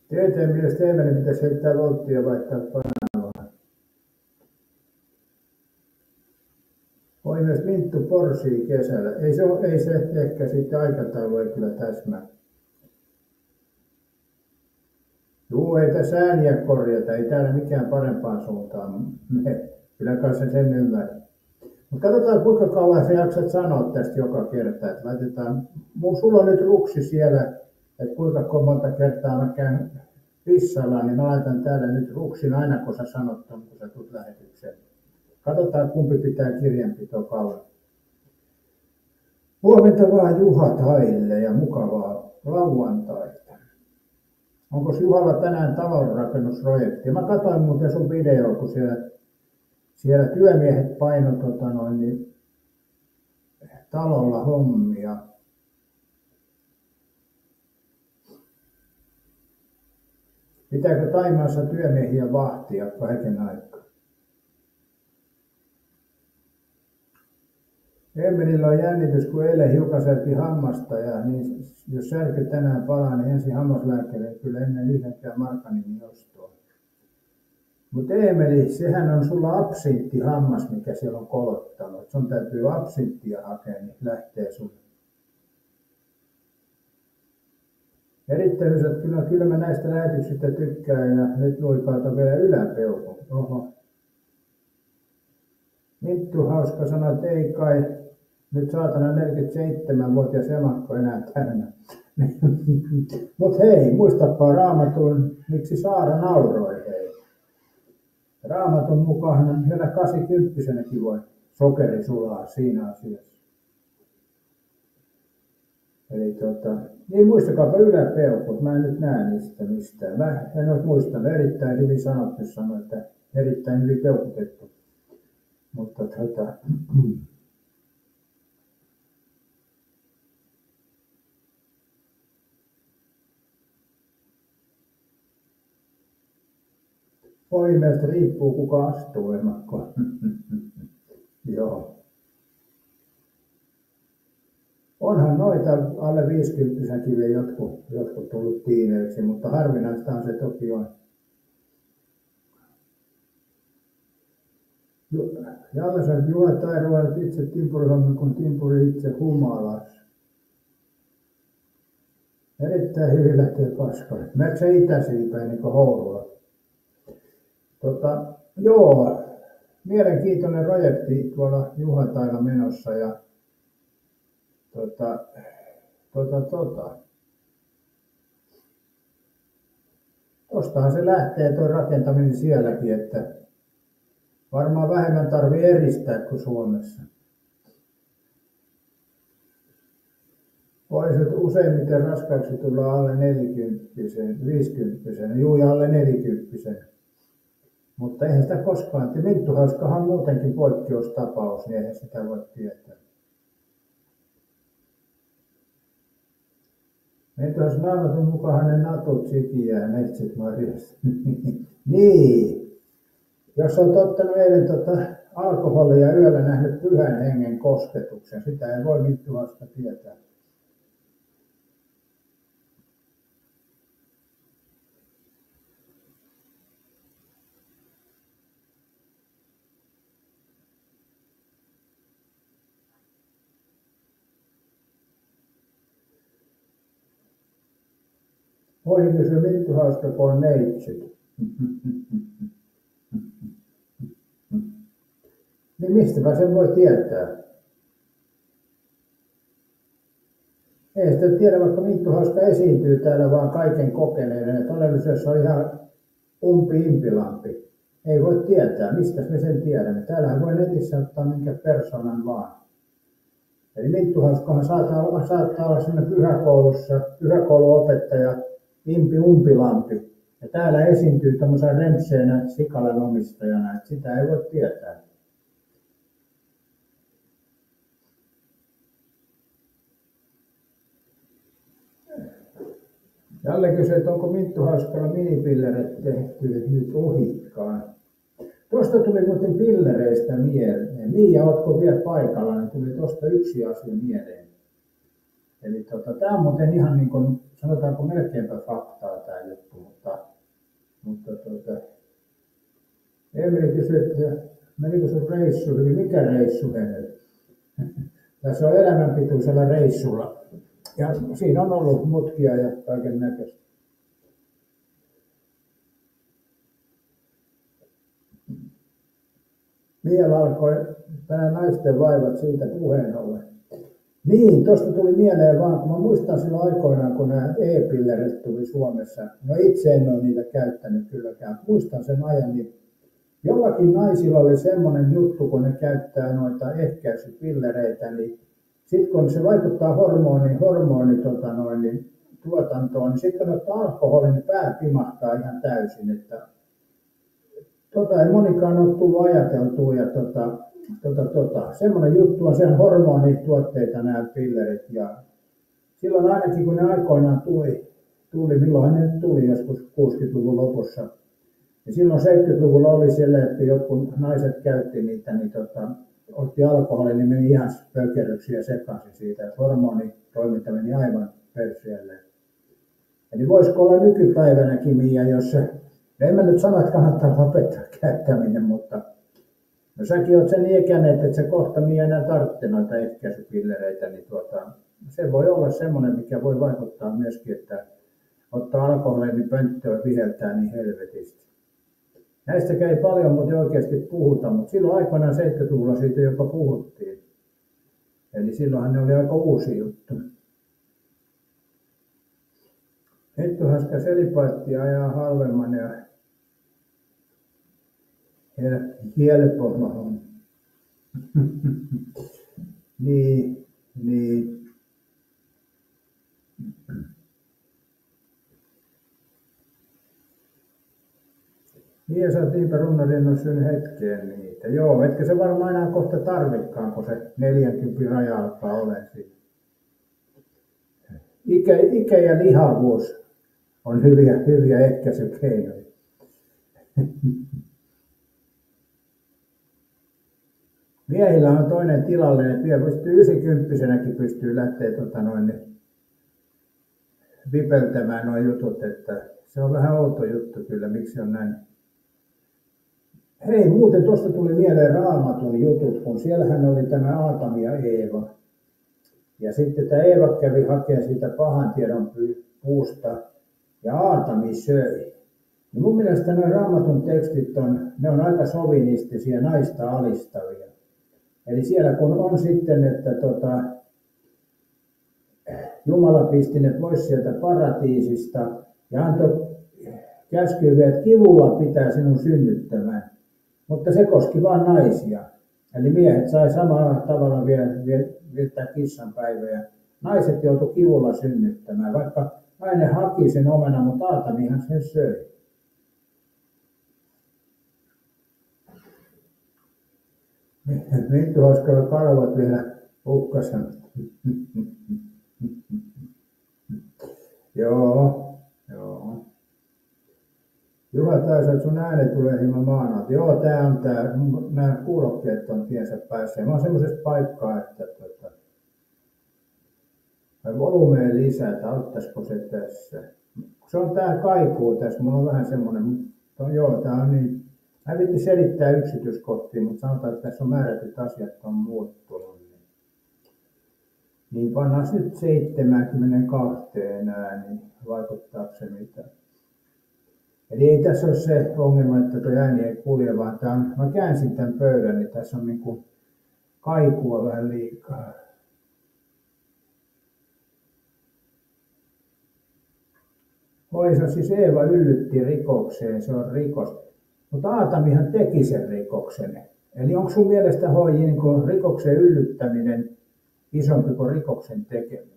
Tieteen mielestä Eemeli pitäisi heittää volttia vaihtaa kanavaa. Voi myös Minttu porsii kesällä. Ei se ehkä sitten aikataulu ei kyllä täsmää. Juu, ei tässä ääniä korjata, ei täällä mikään parempaan suuntaan. Kyllä kai sen ymmärrän. Mutta katsotaan kuinka kauan sä jaksat sanoa tästä joka kerta. Että laitetaan, sulla on nyt ruksi siellä, että kuinka monta kertaa mä käyn pissalla, niin mä laitan täällä nyt ruksin aina kun sä sanot ton, kun sä tulet lähetykseen. Katsotaan kumpi pitää kirjanpitoa kauan. Huomenta vaan Juha Taille ja mukavaa lauantaita. Onko Juhalla tänään talonrakennusprojekti? Mä katsoin muuten sun video, kun siellä työmiehet paino niin talolla hommia. Pitääkö Taimaassa työmiehiä vahtia kaiken aikaa? Emelillä on jännitys, kun eilen hiukan särki hammasta, ja niin, jos särky tänään palaa, niin ensin hammaslääkärille kyllä ennen yhdenkään markaninin ostoa. Mutta Eemeli, sehän on sulla absinttihammas, mikä siellä on kolottanut. Sun täytyy absinttia hakea, niin lähtee sun. Erittäin hyvät, kyllä mä näistä lähetyksistä tykkään, ja nyt luipauta vielä yläpeukku. Oho. Minttu Hauska sanoi, että ei kai nyt saatana 47-vuotias emakko enää täynnä. Mut hei, muistapa Raamatun, miksi Saara nauroi, hei. Raamatun mukaan vielä 80-vuotiaanakin voi sokeri sulaa siinä asiassa. Eli niin muistakaapa yläpeukut, mä en nyt näe niistä mistään. Mä en olisi muistanut, erittäin hyvin sanottu, sanoi, että erittäin hyvin peukutettu. Mutta Meistä riippuu kuka astuu emakkoon. Joo. Onhan noita alle 50-säkin vielä jotkut tullut tiineiksi, mutta harvinaistahan se toki on. Jallasen Juha tai ruvennut itse timpurihommin, kun timpuri itse humalas. Erittäin hyvin lähtee paskalle. Meneekö se itäisiin päin niin kuin Hourula? Joo, mielenkiintoinen projekti tuolla Juhatailla menossa ja Tostahan se lähtee tuo rakentaminen sielläkin, että varmaan vähemmän tarvii eristää kuin Suomessa. Voisi useimmiten raskaaksi tulla alle 40, 50, juu ja alle 40. Mutta eihän sitä koskaan. Minttu Hauskahan on muutenkin poikkeustapaus, niin eihän sitä voi tietää. Minttu Hauska Raamatun mukaan hänen natut sikiää neitsit Mariasta. Niin. Jos olet ottanut eilen alkoholia ja yöllä nähnyt pyhän hengen kosketuksen, sitä ei voi Minttu Hauska tietää. Voi kysyä Minttu Hauska, kun on neitsyt. Niin mistäpä sen voi tietää? Ei sitä tiedä, vaikka Minttu Hauska esiintyy täällä vaan kaiken kokeneiden. Ja todellisuudessa on ihan umpi-impilampi. Ei voi tietää, mistä me sen tiedämme. Täällähän voi netissä ottaa minkä persoonan vaan. Eli Minttu Hauskahan saattaa olla siinä pyhäkouluopettaja Impi Umpilampi. Ja täällä esiintyy tämmöisenä rempseenä sikalan omistajana, että sitä ei voi tietää. Jalle kysyi, että onko Minttu Hauskalla minipillerit tehty nyt ohikkaan. Tuosta tuli muuten pillereistä mieleen. Miia, ootko vielä paikalla, niin tuli tuosta yksi asia mieleen. Eli tämä on muuten ihan niin kuin, sanotaanko melkeinpä faktaa tämä juttu, mutta Emeli kysyi, että menikö sun reissu hyvin? Mikä reissu menee? Tässä on elämänpituisella reissulla. Ja siinä on ollut mutkia ja kaiken näköistä. Miellä alkoi tänään naisten vaivat siitä puheen ollen. Niin, tuosta tuli mieleen vaan, kun mä muistan silloin aikoinaan, kun nämä e-pillerit tuli Suomessa. No itse en ole niitä käyttänyt kylläkään. Muistan sen ajan, niin jollakin naisilla oli semmoinen juttu, kun ne käyttää noita ehkäisypillereitä, niin sitten kun se vaikuttaa tuotantoon, niin sitten kun ottaa alkoholin, niin pää pimahtaa ihan täysin. Että ei monikaan ole tullut ajateltua. Ja semmoinen juttu on, sehän hormonituotteita nämä pillerit. Ja silloin ainakin kun ne aikoinaan tuli milloin ne tuli joskus 60-luvun lopussa. Ja silloin 70-luvulla oli siellä, että jotkut naiset käytti niitä, niin otti alkoholin, niin meni ihan pökerryksiä sekaisin siitä. Ja hormonitoiminta meni aivan perseelle. Eli voisiko olla nykypäivänäkin, Miia, jos se, en mä nyt sano, että kannattaa lopettaa käyttäminen, mutta no säkin oot sen ikäinen, että se kohta Miia enää tarvitse noita ehkäisypillereitä, niin se voi olla semmoinen, mikä voi vaikuttaa myöskin, että ottaa alkoholin, niin pönttöä viheltää niin helvetisti. Näistäkään ei paljon muuten oikeasti puhuta, mutta silloin aikoinaan 70-luvulla siitä jopa puhuttiin. Eli silloinhan ne oli aika uusi juttu. Minttu Hauska selipaattia ajaa halvemman ja helpomman. niin. Niin ja sä oot niinpä runnallinen syyn hetkeen niitä. Joo, etkä se varmaan enää kohta tarvikaan, kun se 40 raja alkaa olemaan siinä. Ikä ja lihavuus on hyviä ehkäisykeinoja. Miehillä on toinen tilalle, että vielä pystyy 90-vuotiaanakin pystyy lähteä vipeltämään nuo jutut, että se on vähän outo juttu kyllä, miksi on näin. Hei, muuten tuosta tuli mieleen Raamatun jutut, kun siellähän oli tämä Aatami ja Eeva. Ja sitten tämä Eeva kävi hakemaan siitä pahan tiedon puusta ja Aatami söi. Ja mun mielestä nuo Raamatun tekstit ne on aika sovinistisia, naista alistavia. Eli siellä kun on sitten, että Jumala pisti ne pois sieltä paratiisista ja antoi käskyä, että kivulla pitää sinun synnyttämään. Mutta se koski vain naisia. Eli miehet sai samalla tavalla viettää kissanpäivää. Naiset joutui kivulla synnyttämään, vaikka nainen haki sen omena, mutta Aatamihan sen söi. Minttu Hauskalla karvat vielä uhkasen. Joo. Juha taisi, että sun ääni tulee hieman maanalta. Joo, nämä kuulokkeet on tiensä päässä. Mä oon semmoisessa paikkaa, että volumeen lisätä, auttaisiko se tässä. Se on tää kaikuu tässä, mulla on vähän semmoinen, joo, tää on niin, mä en viitti selittää yksityiskohtia, mutta sanotaan, että tässä on määrätyt asiat on muuttunut. Niin pannaan nyt 72 ääni, vaikuttaako se mitään. Eli ei tässä ole se ongelma, että tuo ääni ei kulje, vaan mä käänsin tämän pöydän, niin tässä on niinku kaikua vähän liikaa. Moisa siis Eeva yllytti rikokseen, se on rikos. Mutta Aatamihan teki sen rikoksen. Eli onko sun mielestä niin rikoksen yllyttäminen isompi kuin rikoksen tekeminen.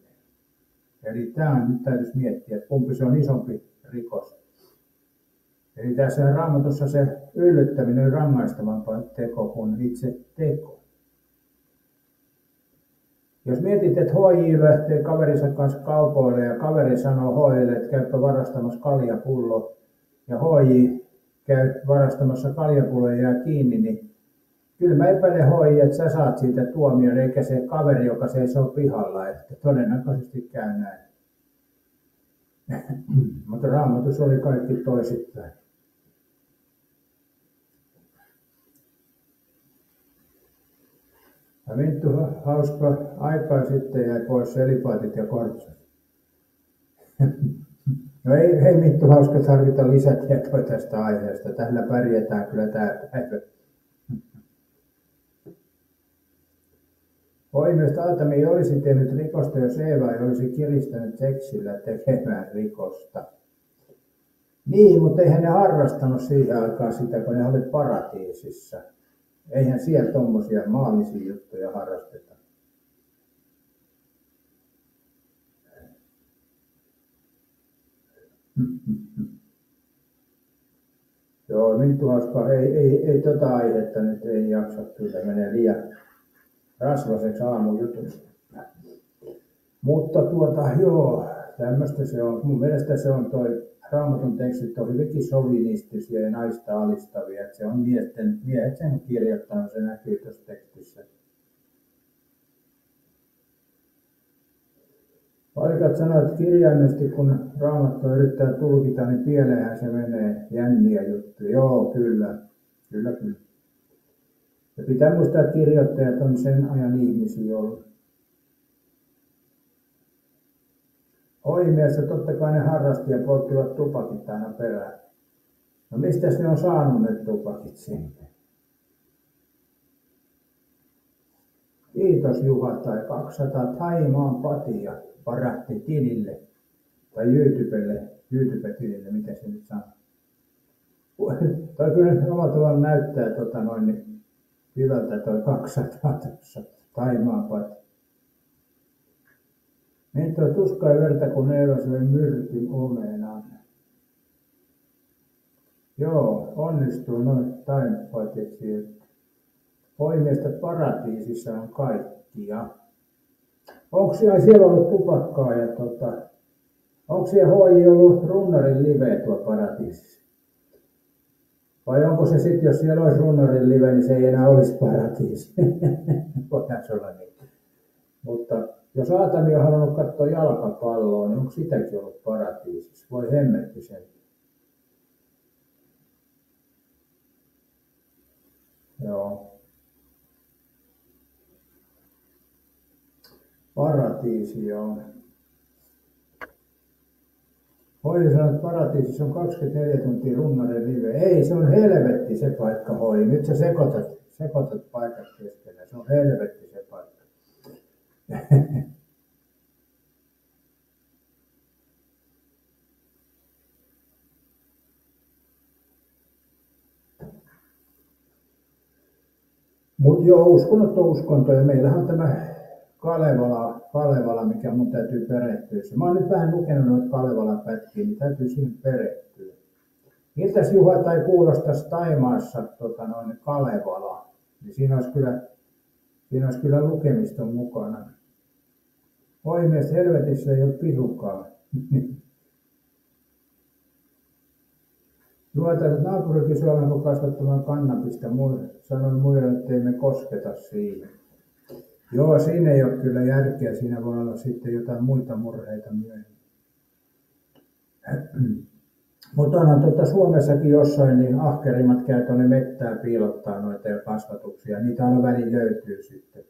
Eli tämä nyt täytyisi miettiä, että kumpi se on isompi rikos. Eli tässä Raamatussa se yllyttäminen on rangaistavampaa teko kuin itse teko. Jos mietit, että HJ lähtee kaverinsa kanssa kaupoille ja kaveri sanoo HJlle, että käypä varastamassa kaljapullo ja HJ käy varastamassa kaljapullo ja jää kiinni, niin kyllä mä epäilen HJ, että sä saat siitä tuomion, eikä se kaveri, joka seisoo pihalla, että todennäköisesti käy näin. Mutta Raamatussa oli kaikki toisittain. Ja Minttu hauska aikaa sitten jäi pois selipaatit ja kortsat. No ei Minttu hauska tarvita lisätietoa tästä aiheesta. Tällä pärjätään kyllä tämä päivä. Ilmeisesti Aatami ei olisi tehnyt rikosta, jos Eeva ei olisi kiristänyt seksillä tekemään rikosta. Niin, mutta eihän ne harrastanut siihen aikaan sitä, kun ne oli paratiisissa. Eihän siellä tommosia maallisia juttuja harrasteta. Joo, Minttu hauska, ei tota aihetta nyt ei jaksa, kyllä menee liian rasvaseksi aamujutusta. Mutta joo, tämmöistä se on. Mun mielestä se on toi Raamatun tekstit on hyvinkin sovinistisia ja naista alistavia. Että se on miehet sen kirjoittanut, se näkyy tuossa tekstissä. Palikat sanoo, että kirjaimesti kun Raamattu yrittää tulkita, niin pieleenhän se menee jänniä juttuja. Joo, kyllä. Ja pitää muistaa, että kirjoittajat on sen ajan ihmisiä ollut. Oimiessa totta kai ne harrasti ja polttivat tupakit aina perään. No mistäs ne on saanut ne tupakit sinne? Kiitos Juha tai 200 Thaimaan patia paratti tilille. Tai YouTube-tilille, miten se nyt sanoo. Toi kyllä omalla tavalla näyttää niin hyvältä toi 200 tuossa Thaimaan pati. Niin tuo tuskaa verta, kun Eeva söi myrkyn omenan. Joo, onnistuu noin taimpaitiksi. Poimiestä paratiisissa on kaikkia. Onko siellä ollut tupakkaa ja onko siellä HJ ollut runnarin live tuolla paratiisissa? Vai onko se sitten, jos siellä olisi runnarin live, niin se ei enää olisi paratiisi? Voidaan se olla niin. Mutta jos Aatami on halunnut katsoa jalkapalloa, niin onko sitäkin ollut paratiisissa? Voi hemmetti sen. Joo. Paratiisi, joo. Hoi sanoo, että paratiisissa on 24 tuntia runnarin live. Ei, se on helvetti se paikka, Hoi. Nyt sä sekoitat paikat keskenään. Se on helvetti se paikka. Mutta joo, uskonnot on uskontoja. Meillähän on tämä Kalevala, mikä mun täytyy perehtyä. Mä oon nyt vähän lukenut noita Kalevalan pätkiä, niin täytyy siihen perehtyä. Miltäs Juha tai kuulostaisi Taimaassa Kalevala? Niin siinä olisi kyllä lukemista mukana. Oi mies, helvetissä ei ole pirukaan. Juha, naapuri kysyi, olenko kasvattamaan kannabista. Sanoin muille, että ei me kosketa siihen. Joo, siinä ei ole kyllä järkeä. Siinä voi olla sitten jotain muita murheita myöhemmin. Mutta onhan Suomessakin jossain, niin ahkerimmat käy tuonne mettään piilottaa noita kasvatuksia. Niitä aina väliin löytyy sitten.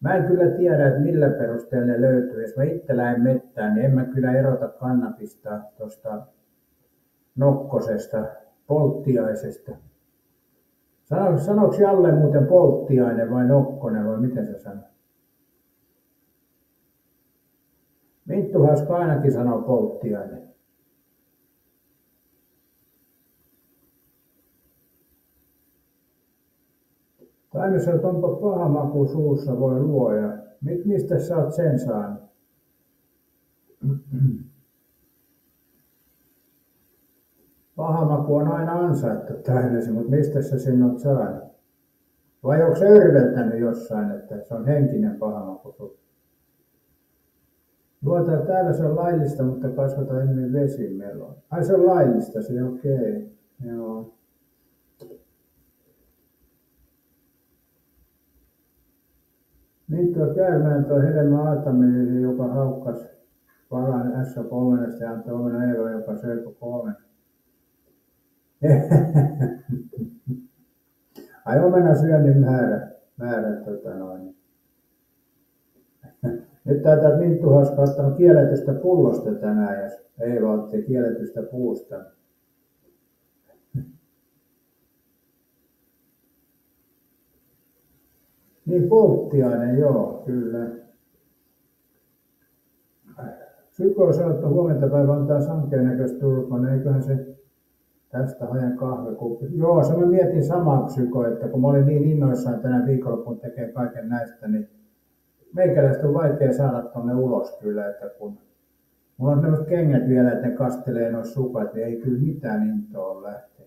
Mä en kyllä tiedä, että millä perusteella ne löytyy. Jos mä itse lähden mettään, niin en mä kyllä erota kannabista tuosta nokkosesta, polttiaisesta. Sanoiko Jalle muuten polttiainen vai nokkonen vai miten se sanoo? Minttu hauska ainakin sanoo polttiainen. Taimessa, että onpa paha maku suussa voi luoja. Mistä sä oot sen saanut? Paha maku on aina ansaittu täydellisen, mutta mistä sä sen oot saanut? Vai onko se örveltänyt jossain, että se on henkinen paha maku? Täällä se on laillista, mutta kasvataan enemmän vesimeloa. Ai se on laillista, se okei. Joo. Nyt tuo käymään tuo Helma Aataminen, joka haukkas palan S3 ja antoi omena Eeva, joka söi 3. Ai omena syönnin määrä Nyt taitaa Minttu Hauska ottanut kielletystä pullosta tänään, jos Eeva otti kielletystä puusta. Niin polttiainen, joo, kyllä. Syko sanoi, että huomenta päivä antaa sankeen näköistä turpaa, eiköhän se tästä hajan kahvikuppi. Joo, se mä mietin samaa Syko, että kun mä olin niin innoissaan tänä viikonloppuun tekee kaiken näistä, niin meikäläistä on vaikea saada tonne ulos kyllä, että kun mulla on sellaiset kengät vielä, että ne kastelee noissa sukat, niin ei kyllä mitään intoa ole lähteä.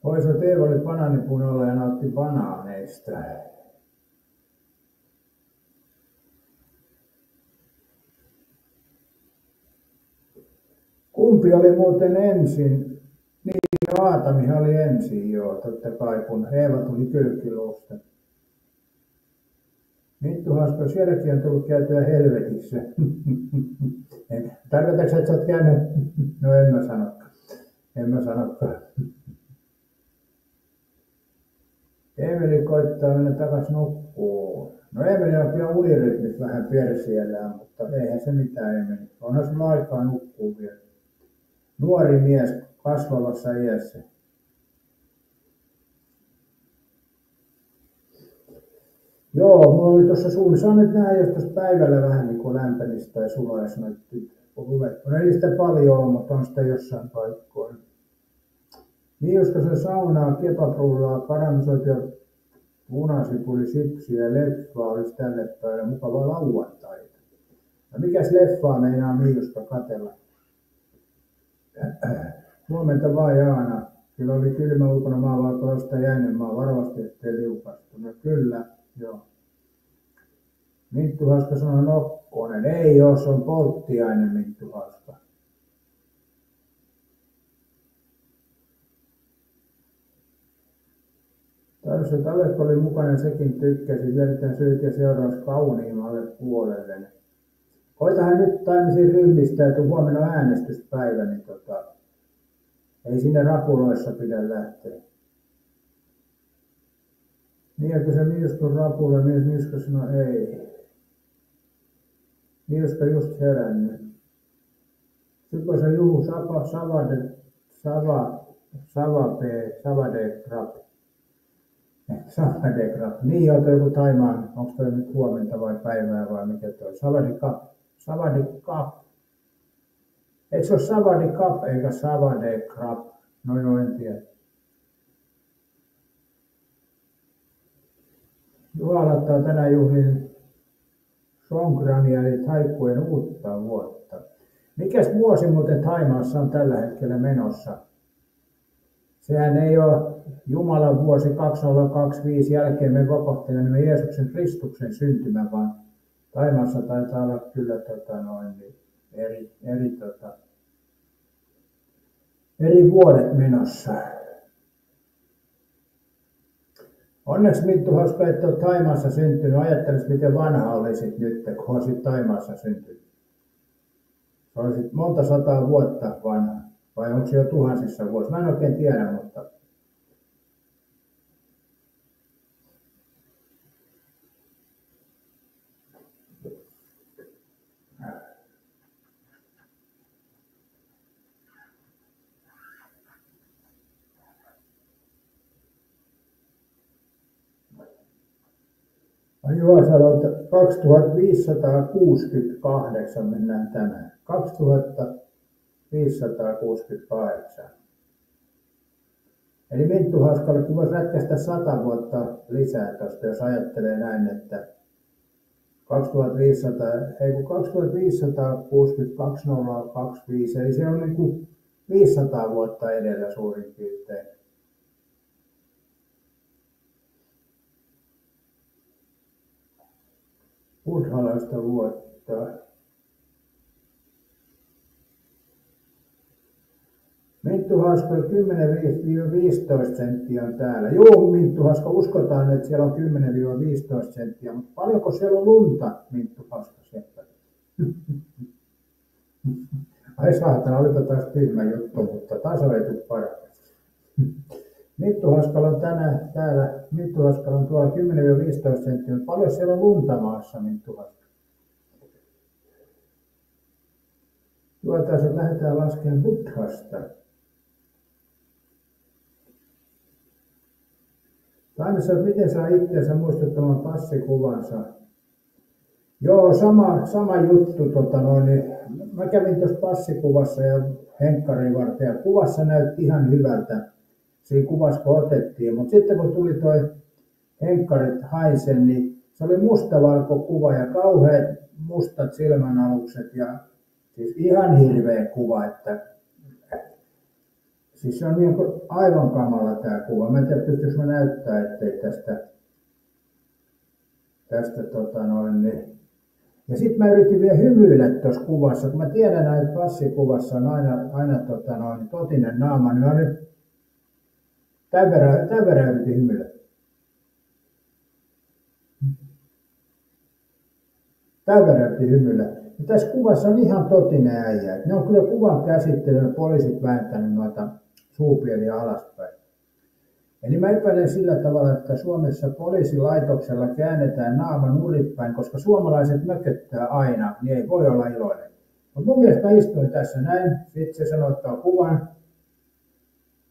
Poiso Teeva oli banaanipunolla ja nautti banaaneista. Kumpi oli muuten ensin? Niin, Aatamihan oli ensin, joo, totta kai, kun Eeva tuli Kylkiluusta. Minttu Hauska, sielläkin on tullut käytyä helvetissä. Tarkoitatko, että sä oot käynyt? No en mä sanokaan. Emeli koittaa mennä takas nukkuun. No Emeli on kyllä unirytmit vähän persiellään, mutta eihän se mitään Emeli. Onhan sulla aikaa nukkuu vielä. Nuori mies kasvavassa iässä. Joo, mulla oli tuossa suunnissa, nyt nähdä, jos tuossa päivällä vähän niin kuin lämpenisi tai sulaisi noita ruvettu. No ei sitä paljon ole, mutta on sitä jossain paikkoilla. Niin, koska se saunaa, kebabrullaa, karamelisoitua punasipuli, sipsiä ja leffaa olisi tälle päivälle mukavaa lauantaita. No mikäs leffaa meinaa Miiuska katsella? Huomenta vaan Jaana. Kyllä oli kylmä ulkona, maa valkoi jostain jäänenmaa varovasti, ettei liukastu. No kyllä, joo. Minttu Hauska sanoi Nokkonen. Ei oo, se on polttiainen Minttu Hauska. Tarso Talekko oli mukana ja sekin tykkäsi. Vietetään syyt seuraavaksi kauniimmalle puolelle. Koitahan nyt taimisin ryhdistäytyä, huomenna on äänestyspäivä, niin ei sinne rapuloissa pidä lähteä. Niin, se Miuskon rapulla, Miuska sanoi ei. Miuska just herännyt. Syko se Juhu Savadekrap. Niin, on joku Taimaan, onko toi nyt huomenta vai päivää vai mikä toi? Savadikap. Eikö se ole Savadikap eikä Savadekrap? No en tiedä. Juhalattaa tänään juhlin Songkrania eli taikkujen uutta vuotta. Mikäs vuosi muuten Thaimaassa on tällä hetkellä menossa? Sehän ei ole Jumalan vuosi 2025 jälkeen me vapahtelemme Jeesuksen Kristuksen syntymä, vaan Thaimaassa taitaa olla kyllä eri vuodet menossa. Onneksi Minttu Hauska, että olet Thaimaassa syntynyt. Ajattelisit, miten vanha olisit nyt, kun olisit Thaimaassa syntynyt. Olisit monta sataa vuotta vanha. Vai onko se jo tuhansissa vuosissa? Mä en oikein tiedä, mutta Juosalolta 2568 mennään tänään. 2568. Eli Minttu Hauskalle, kun voisi rätkäistä 100 vuotta lisää tuosta, jos ajattelee näin, että 2500, ei kun 2562 eli se on niin kuin 500 vuotta edellä suurin piirtein. Buddhalaista vuotta. Minttu Hauska 10-15 senttiä on täällä. Joo, Minttu Hauska, uskotaan, että siellä on 10-15 senttiä, mutta paljonko siellä on lunta, Minttu Hauska siellä? Ai saatana, olipa taas tyhmä juttu, mutta taso ei tule paremmin. Minttu Hauskalla on täällä, Minttu Hauskalla on tuolla 10-15 senttiä, mutta paljon siellä on lunta maassa, Minttu Hauska? Juotaisiin, lähdetään laskemaan Buddhasta. Taimessa, miten saa itseänsä muistuttamaan passikuvansa? Joo, sama juttu. Mä kävin tuossa passikuvassa ja henkkarin varten ja kuvassa näytti ihan hyvältä. Siinä kuvassa kun otettiin, mutta sitten kun tuli toi henkkarit haisen, niin se oli mustavalko kuva ja kauheat mustat silmänalukset ja siis ihan hirveä kuva, että siis se on niin kuin aivan kamala tämä kuva. Mä en tiedä, pystyykö mä näyttää, ettei tästä niin. Ja sitten mä yritin vielä hymyillä tuossa kuvassa, kun mä tiedän, että passikuvassa on aina totinen naama, niin mä nyt tämän verran yritin hymyillä. Tämän verran yritin hymyillä. Ja tässä kuvassa on ihan totinen äijä. Ne on kyllä kuvan käsittelyyn poliisit vääntänyt noita suupieliä alaspäin. Eli mä epäilen sillä tavalla, että Suomessa poliisilaitoksella käännetään naama nurinpäin, koska suomalaiset mököttää aina, niin ei voi olla iloinen. Mutta mun mielestä mä istuin tässä näin, sitten se sanoi, että on kuvan.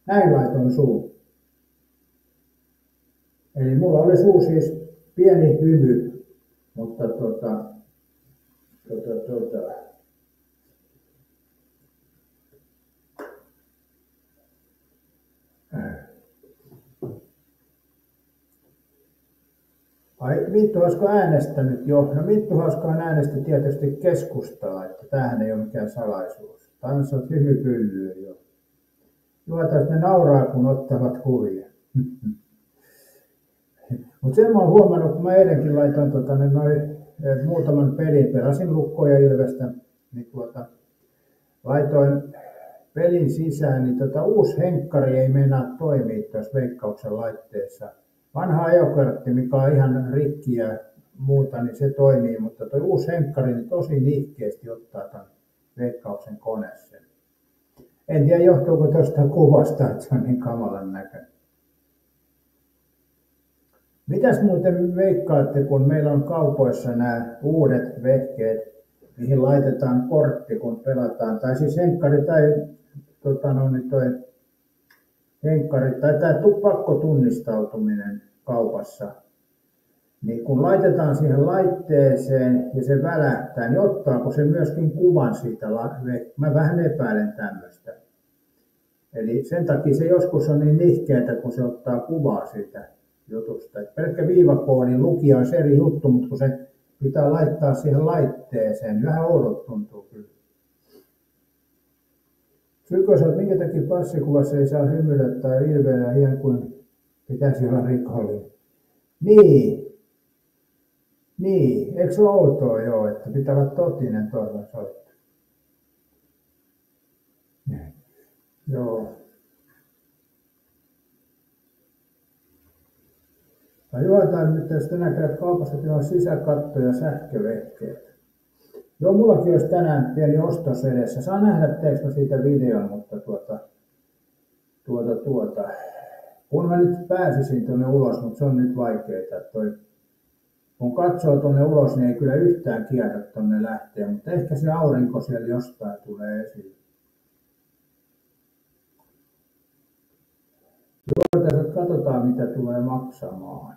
Näin laitoin suu. Eli mulla oli suu siis pieni hymy, mutta ai, Minttu Hauska äänestänyt jo. No Minttu Hauska äänesti tietysti keskustaa, että tämähän ei ole mikään salaisuus. Taimessa on hymypyllyä jo. Juotais ne nauraa, kun ottavat kuvia. Mutta sen mä oon huomannut, kun mä eilenkin laitoin muutaman pelin, pelasin Lukkoa ja Ilvestä, niin laitoin pelin sisään, niin uusi henkkari ei meinaa toimia tuossa Veikkauksen laitteessa. Vanha ajokortti, mikä on ihan rikki ja muuta, niin se toimii, mutta tuo uusi henkkari niin tosi nihkeästi ottaa tämän Veikkauksen koneeseen. En tiedä, johtuuko tuosta kuvasta, että se on niin kamalan näköinen. Mitäs muuten veikkaatte, kun meillä on kaupoissa nämä uudet vehkeet, mihin laitetaan kortti, kun pelataan, tai siis henkkari tai henkkari tai tämä pakkotunnistautuminen kaupassa, niin kun laitetaan siihen laitteeseen ja se välähtää, niin ottaako se myöskin kuvan siitä? Mä vähän epäilen tämmöistä. Eli sen takia se joskus on niin nihkeätä, kun se ottaa kuvaa siitä jutusta. Et pelkkä viivakoodin lukija on eri juttu, mutta kun se pitää laittaa siihen laitteeseen, niin vähän oudot tuntuu kyllä. Sykösät, minkä takia passikuvassa ei saa hymyillä tai ilveillä ihan kuin pitäisi olla rikollinen? Niin, eikö se ole outoa joo, että pitää olla totinen torvan soitto? Joo. Juotaan nyt, jos tänään käydät kaupassa, on sisäkatto ja sähkövehkeet. Joo, mullakin olisi tänään pieni ostos edessä. Saa nähdä, teekö siitä videon, mutta kun mä nyt pääsisin tuonne ulos, mutta se on nyt vaikeaa. Kun katsoo tuonne ulos, niin ei kyllä yhtään kiedä tuonne lähteä, mutta ehkä se aurinko siellä jostain tulee esiin. Juotaan, katsotaan mitä tulee maksamaan.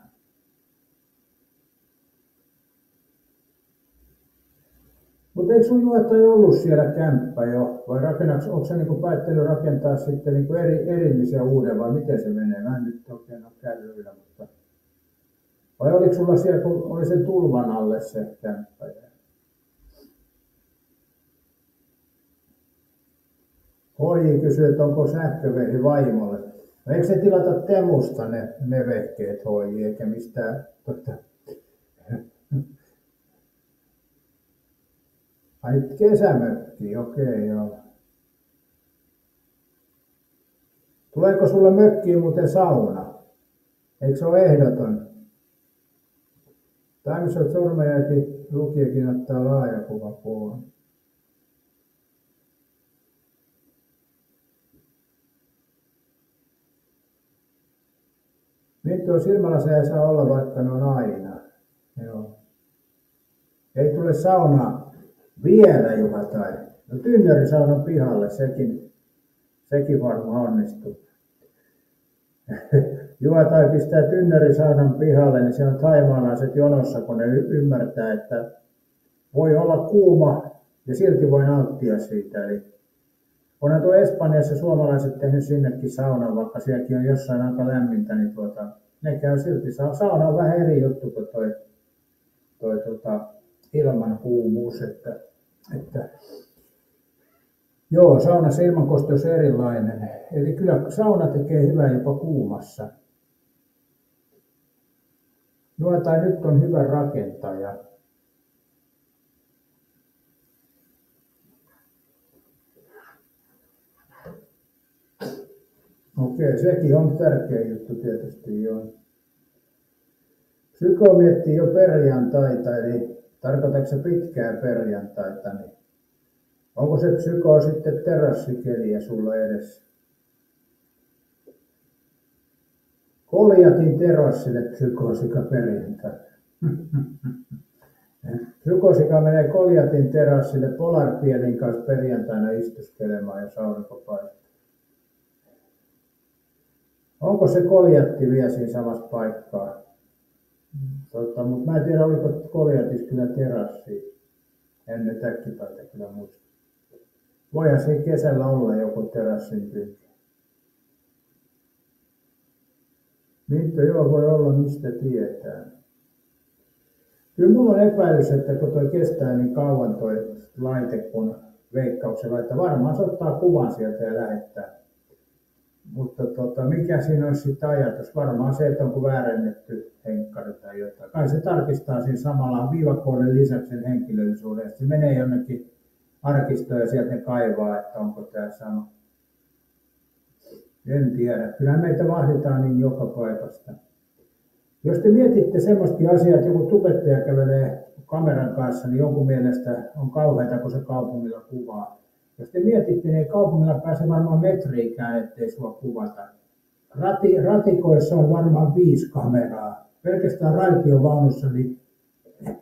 Mutta Mutta eikö sun Juha ollut siellä kämppä jo? Vai onko se niin päättänyt rakentaa sitten niin erillisiä uuden vai miten se menee? Mä en nyt oikein ole kärryillä, mutta... Vai oliko sulla siellä, kun oli sen tulvan alle se kämppä? Hoiji kysyy, että onko sähkövesi vaimolle. No eikö se tilata Temusta ne vehkeet hoiji, eikä mistään... Ai kesämökki, okei joo. Tuleeko sulle mökkiin muuten sauna? Eikö se ole ehdoton? Taimison sormenjälki lukijakin ottaa laajakuvapuolen. Nyt tuo silmälaseja ei saa olla, vaikka ne on aina. Joo. Ei tule saunaa vielä, Juha tai. No tynnyrisaunan pihalle, sekin varmaan onnistuu. Juha tai pistää tynnyrisaunan pihalle, niin siellä on taimaalaiset jonossa, kun ne ymmärtää, että voi olla kuuma ja silti voi nauttia siitä. Eli onhan tuo Espanjassa suomalaiset tehnyt sinnekin saunan, vaikka sielläkin on jossain aika lämmintä, niin ne käy silti. Sauna on vähän eri juttu kuin toi ilman kuumuus, että joo, saunassa ilmankosteus on erilainen. Eli kyllä sauna tekee hyvää jopa kuumassa. Juha tai nyt on hyvä rakentaja. Okei, sekin on tärkeä juttu tietysti joo. Psyko miettii jo perjantaita, eli tarkoitatko se pitkää perjantaita, niin onko se psyko sitten terassikeliä sulla edessä? Koljatin terassille psykosika perjantaina. Psykosika menee Koljatin terassille Polarpielin kanssa perjantaina istuskelemaan ja aurinko paistaa. Onko se Koljatti vielä siinä samassa paikkaa? Mutta mä en tiedä, oliko Koljatissa kyllä terassi. En nyt äkkipäitä kyllä muista. Voihan siinä kesällä olla joku terassin pyykki. Mintto, joo, voi olla, mistä tietää. Kyllä mulla on epäilys, että kun toi kestää niin kauan toi laite, kun Veikkauksella, että varmaan se ottaa kuvan sieltä ja lähettää. Mutta mikä siinä olisi sitten ajatus? Varmaan se, että onko väärennetty henkkari tai jotain. Kai se tarkistaa siinä samalla viivakoodin lisäksi sen henkilöllisyyden. Se menee jonnekin arkistoon ja sieltä ne kaivaa, että onko tämä sama. En tiedä. Kyllähän meitä vahditaan niin joka paikasta. Jos te mietitte semmoistakin asiaa, että joku tubettaja kävelee kameran kanssa, niin jonkun mielestä on kauheata, kun se kaupungilla kuvaa. Jos te mietitte, niin kaupungilla pääsee varmaan metriikään, ettei sua kuvata. Ratikoissa on varmaan 5 kameraa. Pelkästään raitiovaunussa, niin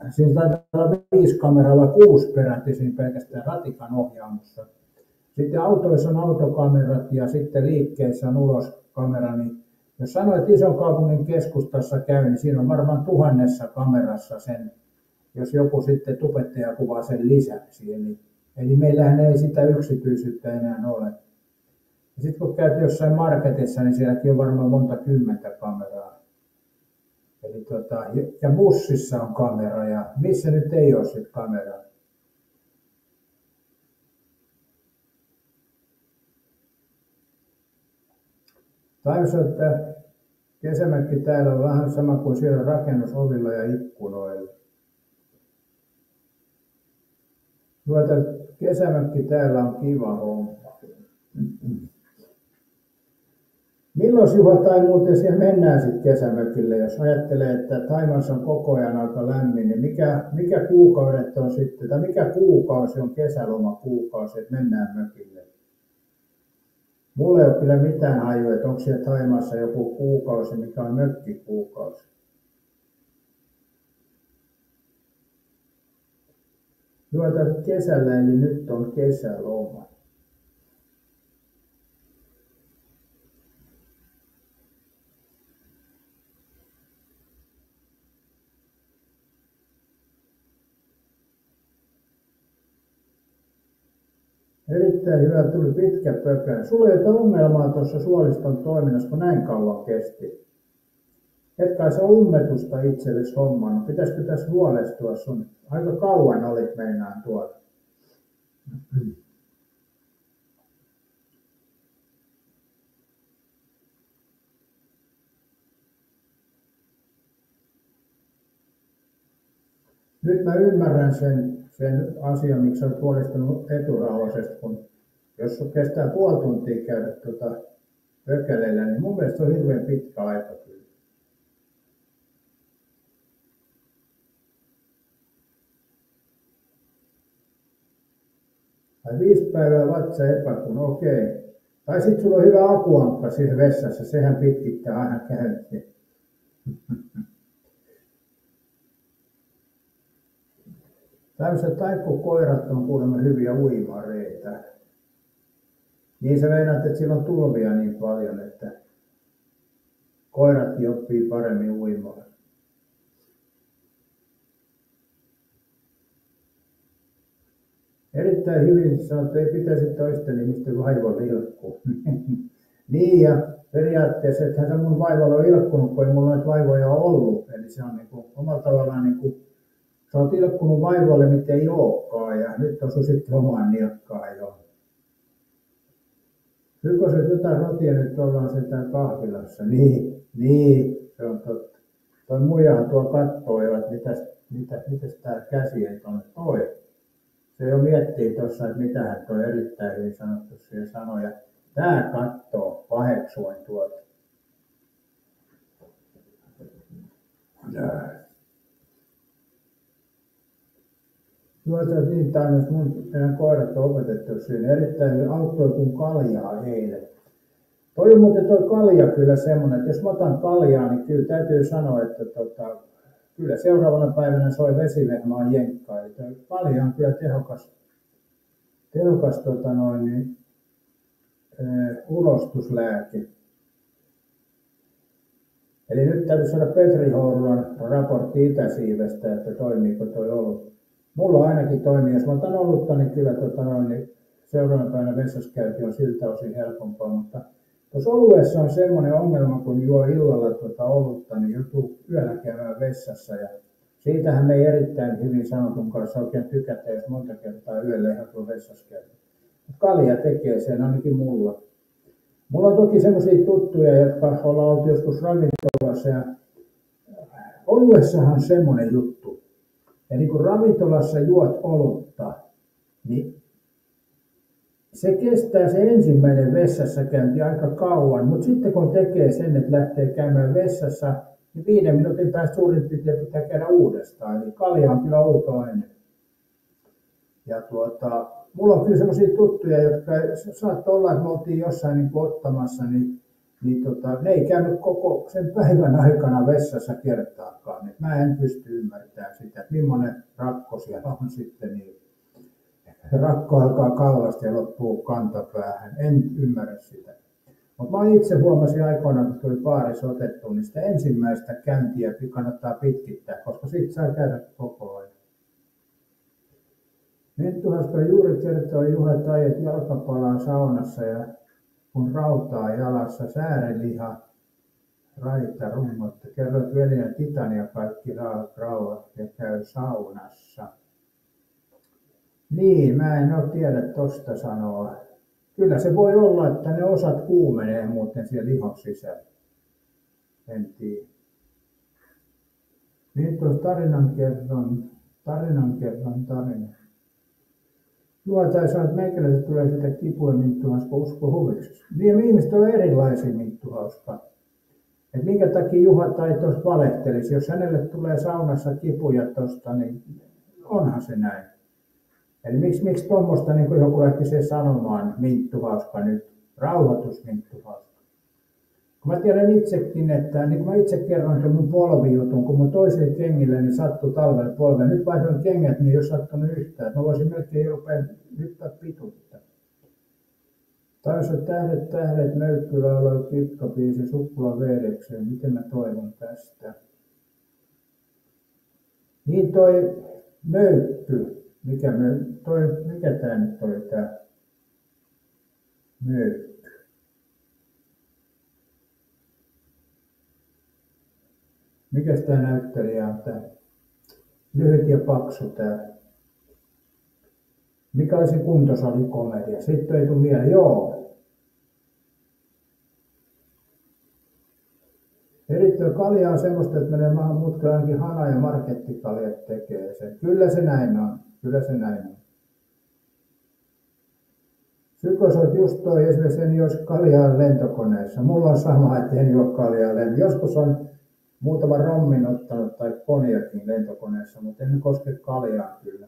siinä taitaa olla 5 kameralla 6 peräti siinä pelkästään ratikan ohjaamossa. Sitten autoissa on autokamerat ja sitten liikkeessä on uloskamera. Niin jos sanoit, että ison kaupungin keskustassa käy, niin siinä on varmaan 1000 kamerassa sen, jos joku sitten tubettaja kuvaa sen lisäksi. Eli meillähän ei sitä yksityisyyttä enää ole. Ja sitten kun käyt jossain marketissa, niin sielläkin on varmaan monta 10 kameraa. Eli ja bussissa on kamera ja missä nyt ei ole sitten kameraa. Taisi, että kesämökki täällä on vähän sama kuin siellä rakennusovilla ja ikkunoilla. Kesämökki täällä on kiva homma. Milloin Juha tai muuten siellä mennään sitten kesämökille, jos ajattelee, että Thaimaassa on koko ajan aika lämmin, niin mikä kuukaudet on sitten, tai mikä kuukausi on kesälomakuukausi, että mennään mökille? Mulla ei ole kyllä mitään hajua, että onko siellä Thaimaassa joku kuukausi, mikä on mökkikuukausi. Juota kesällä, eli nyt on kesäloma. Erittäin hyvä, tuli pitkä pökö. Sulla ei ole ongelmaa tuossa suoliston toiminnassa, kun näin kauan kesti. Et kai sä ummetusta itsellesi hommannut. Pitäisikö tässä huolestua sun? Aika kauan olit meinaan tuolla. Nyt mä ymmärrän sen asian, miksi olet huolestunut eturauhasesta, kun jos kestää puoli tuntia käydä pökeleillä, niin mun mielestä se on hirveän pitkä aika kyllä. Tai 5 päivää vatsa epäkun, okei. Tai sitten sulla on hyvä akuankka siinä vessassa, sehän pitkittää aina käyntiä. Tämmöiset taikkokoirat on kuulemma hyviä uimareita. Niin sä meinaat, että sillä on tulvia niin paljon, että koiratkin oppii paremmin uimaan. Erittäin hyvin sanottu, että ei pitäisi toisten ihmisten vaivoilla ilkkua. Niin, ja periaatteessa, että se mun vaivoilla on ilkkunut, kun ei mulla noita vaivoja ole ollut. Eli se on niin kuin, omalla tavallaan niin kuin, sä oot ilkkunut vaivoille, mitä ei olekaan, ja nyt on sun sitten omaan nilkkaan jo. Sykoset jotain rotia nyt ollaan sentään kahvilassa. Niin, se on totta. Toi muijahan tuo kattoo jo, että mitäs tää käsi ei tuonne toi. Se jo miettii tuossa, että mitähän toi erittäin hyvin sanottu siihen sanoi. Ja tää kattoo paheksuin tuota. Niin taas meidän koirat on opetettu siinä erittäin hyvin, auttoi kuin kaljaa eilen. Toi on muuten toi kalja kyllä semmoinen, että jos mä otan kaljaa, niin kyllä täytyy sanoa, että kyllä seuraavana päivänä soi vesivehmaan jenkkaa. Eli toi kalja on kyllä tehokas ulostuslääke. Eli nyt täytyy saada Petri Hourulan raportti itäsiivestä, että toimiiko toi olut. Mulla ainakin toimii, jos mä otan olutta, niin kyllä niin seuraavana päivänä vessaskäynti on siltä osin helpompaa, mutta tuossa oluessa on semmoinen ongelma, kun juo illalla olutta, niin joutuu yöllä käymään vessassa ja siitähän me ei erittäin hyvin sanotun kanssa oikein tykätä, jos monta kertaa yöllä ihan tuo vessassa käy. Kalja tekee sen ainakin mulla. Mulla on toki semmoisia tuttuja, jotka ollaan oltu joskus ravintolassa ja oluessahan semmoinen juttu. Eli kun ravintolassa juot olutta, niin se kestää se ensimmäinen vessassa käynti aika kauan, mutta sitten kun tekee sen, että lähtee käymään vessassa, niin 5 minuutin päästä suurin piirtein pitää käydä uudestaan. Eli kalja on kyllä outo aine. Ja mulla on kyllä sellaisia tuttuja, jotka saattoi olla, että me oltiin jossain niin ottamassa, niin ne ei käynyt koko sen päivän aikana vessassa kertaakaan. Niin mä en pysty ymmärtämään sitä, että millainen rakko siellä on sitten. Niin rakko alkaa kaulasta ja loppuu kantapäähän. En ymmärrä sitä. Mutta mä itse huomasin aikoinaan, kun tuli baarissa otettu, niin sitä ensimmäistä käyntiä kannattaa pitkittää, koska siitä saa käydä koko ajan. Minttuhauska juuri kertoi Juha Taijat jalkapalaan saunassa ja kun rautaa jalassa, sääreliha, raita, rungotta. Kerroit veljen Titania kaikki rauhat ja käy saunassa. Niin, mä en ole tiedä tosta sanoa. Kyllä se voi olla, että ne osat kuumenee muuten siellä lihon sisällä. En tiedä. Niin tuossa tarina. Juha tai sanoo, että meikäläiset tulee sitä kipua minttuhauska usko huviksi. Niin ihmiset on erilaisia minttuhauska. Et minkä takia Juha tai tuossa valehtelisi, jos hänelle tulee saunassa kipuja tosta, niin onhan se näin. Eli miksi tuommoista niin kuin joku lähti se sanomaan minttuhauska nyt, rauhoitusminttuhauska. Kun mä tiedän itsekin, että niin kuin mä itse kerron tuon mun polvijutun, kun mun toiselle kengille niin sattui talvella polveen. Nyt vaihdoin kengät, niin ei ole sattunut yhtään. Mä voisin melkein rupea hyppää pituutta. Taisi tähdet, Möykkylä kitkabiisi, Sukkula vedekseen. Miten mä toivon tästä? Niin toi Möykky. Mikä tää nyt oli tää? Myykky. Mikäs tää näyttelijä on tää? Lyhyt ja paksu tää. Mikä olisi kuntosalikomedia? Sitten ei tule mieleen. Joo. Erittäin kalja on semmoista, että menee maahan mutkalla, ainakin hana- ja markettikaljat tekee sen. Kyllä se näin on. Kyllä se näin on. Sykosot just toi esimerkiksi en juo kaljaa lentokoneessa. Mulla on sama, että en juo kaljaa lentokoneessa. Joskus on muutama rommin ottanut tai konjakin lentokoneessa, mutta en koske kaljaa kyllä.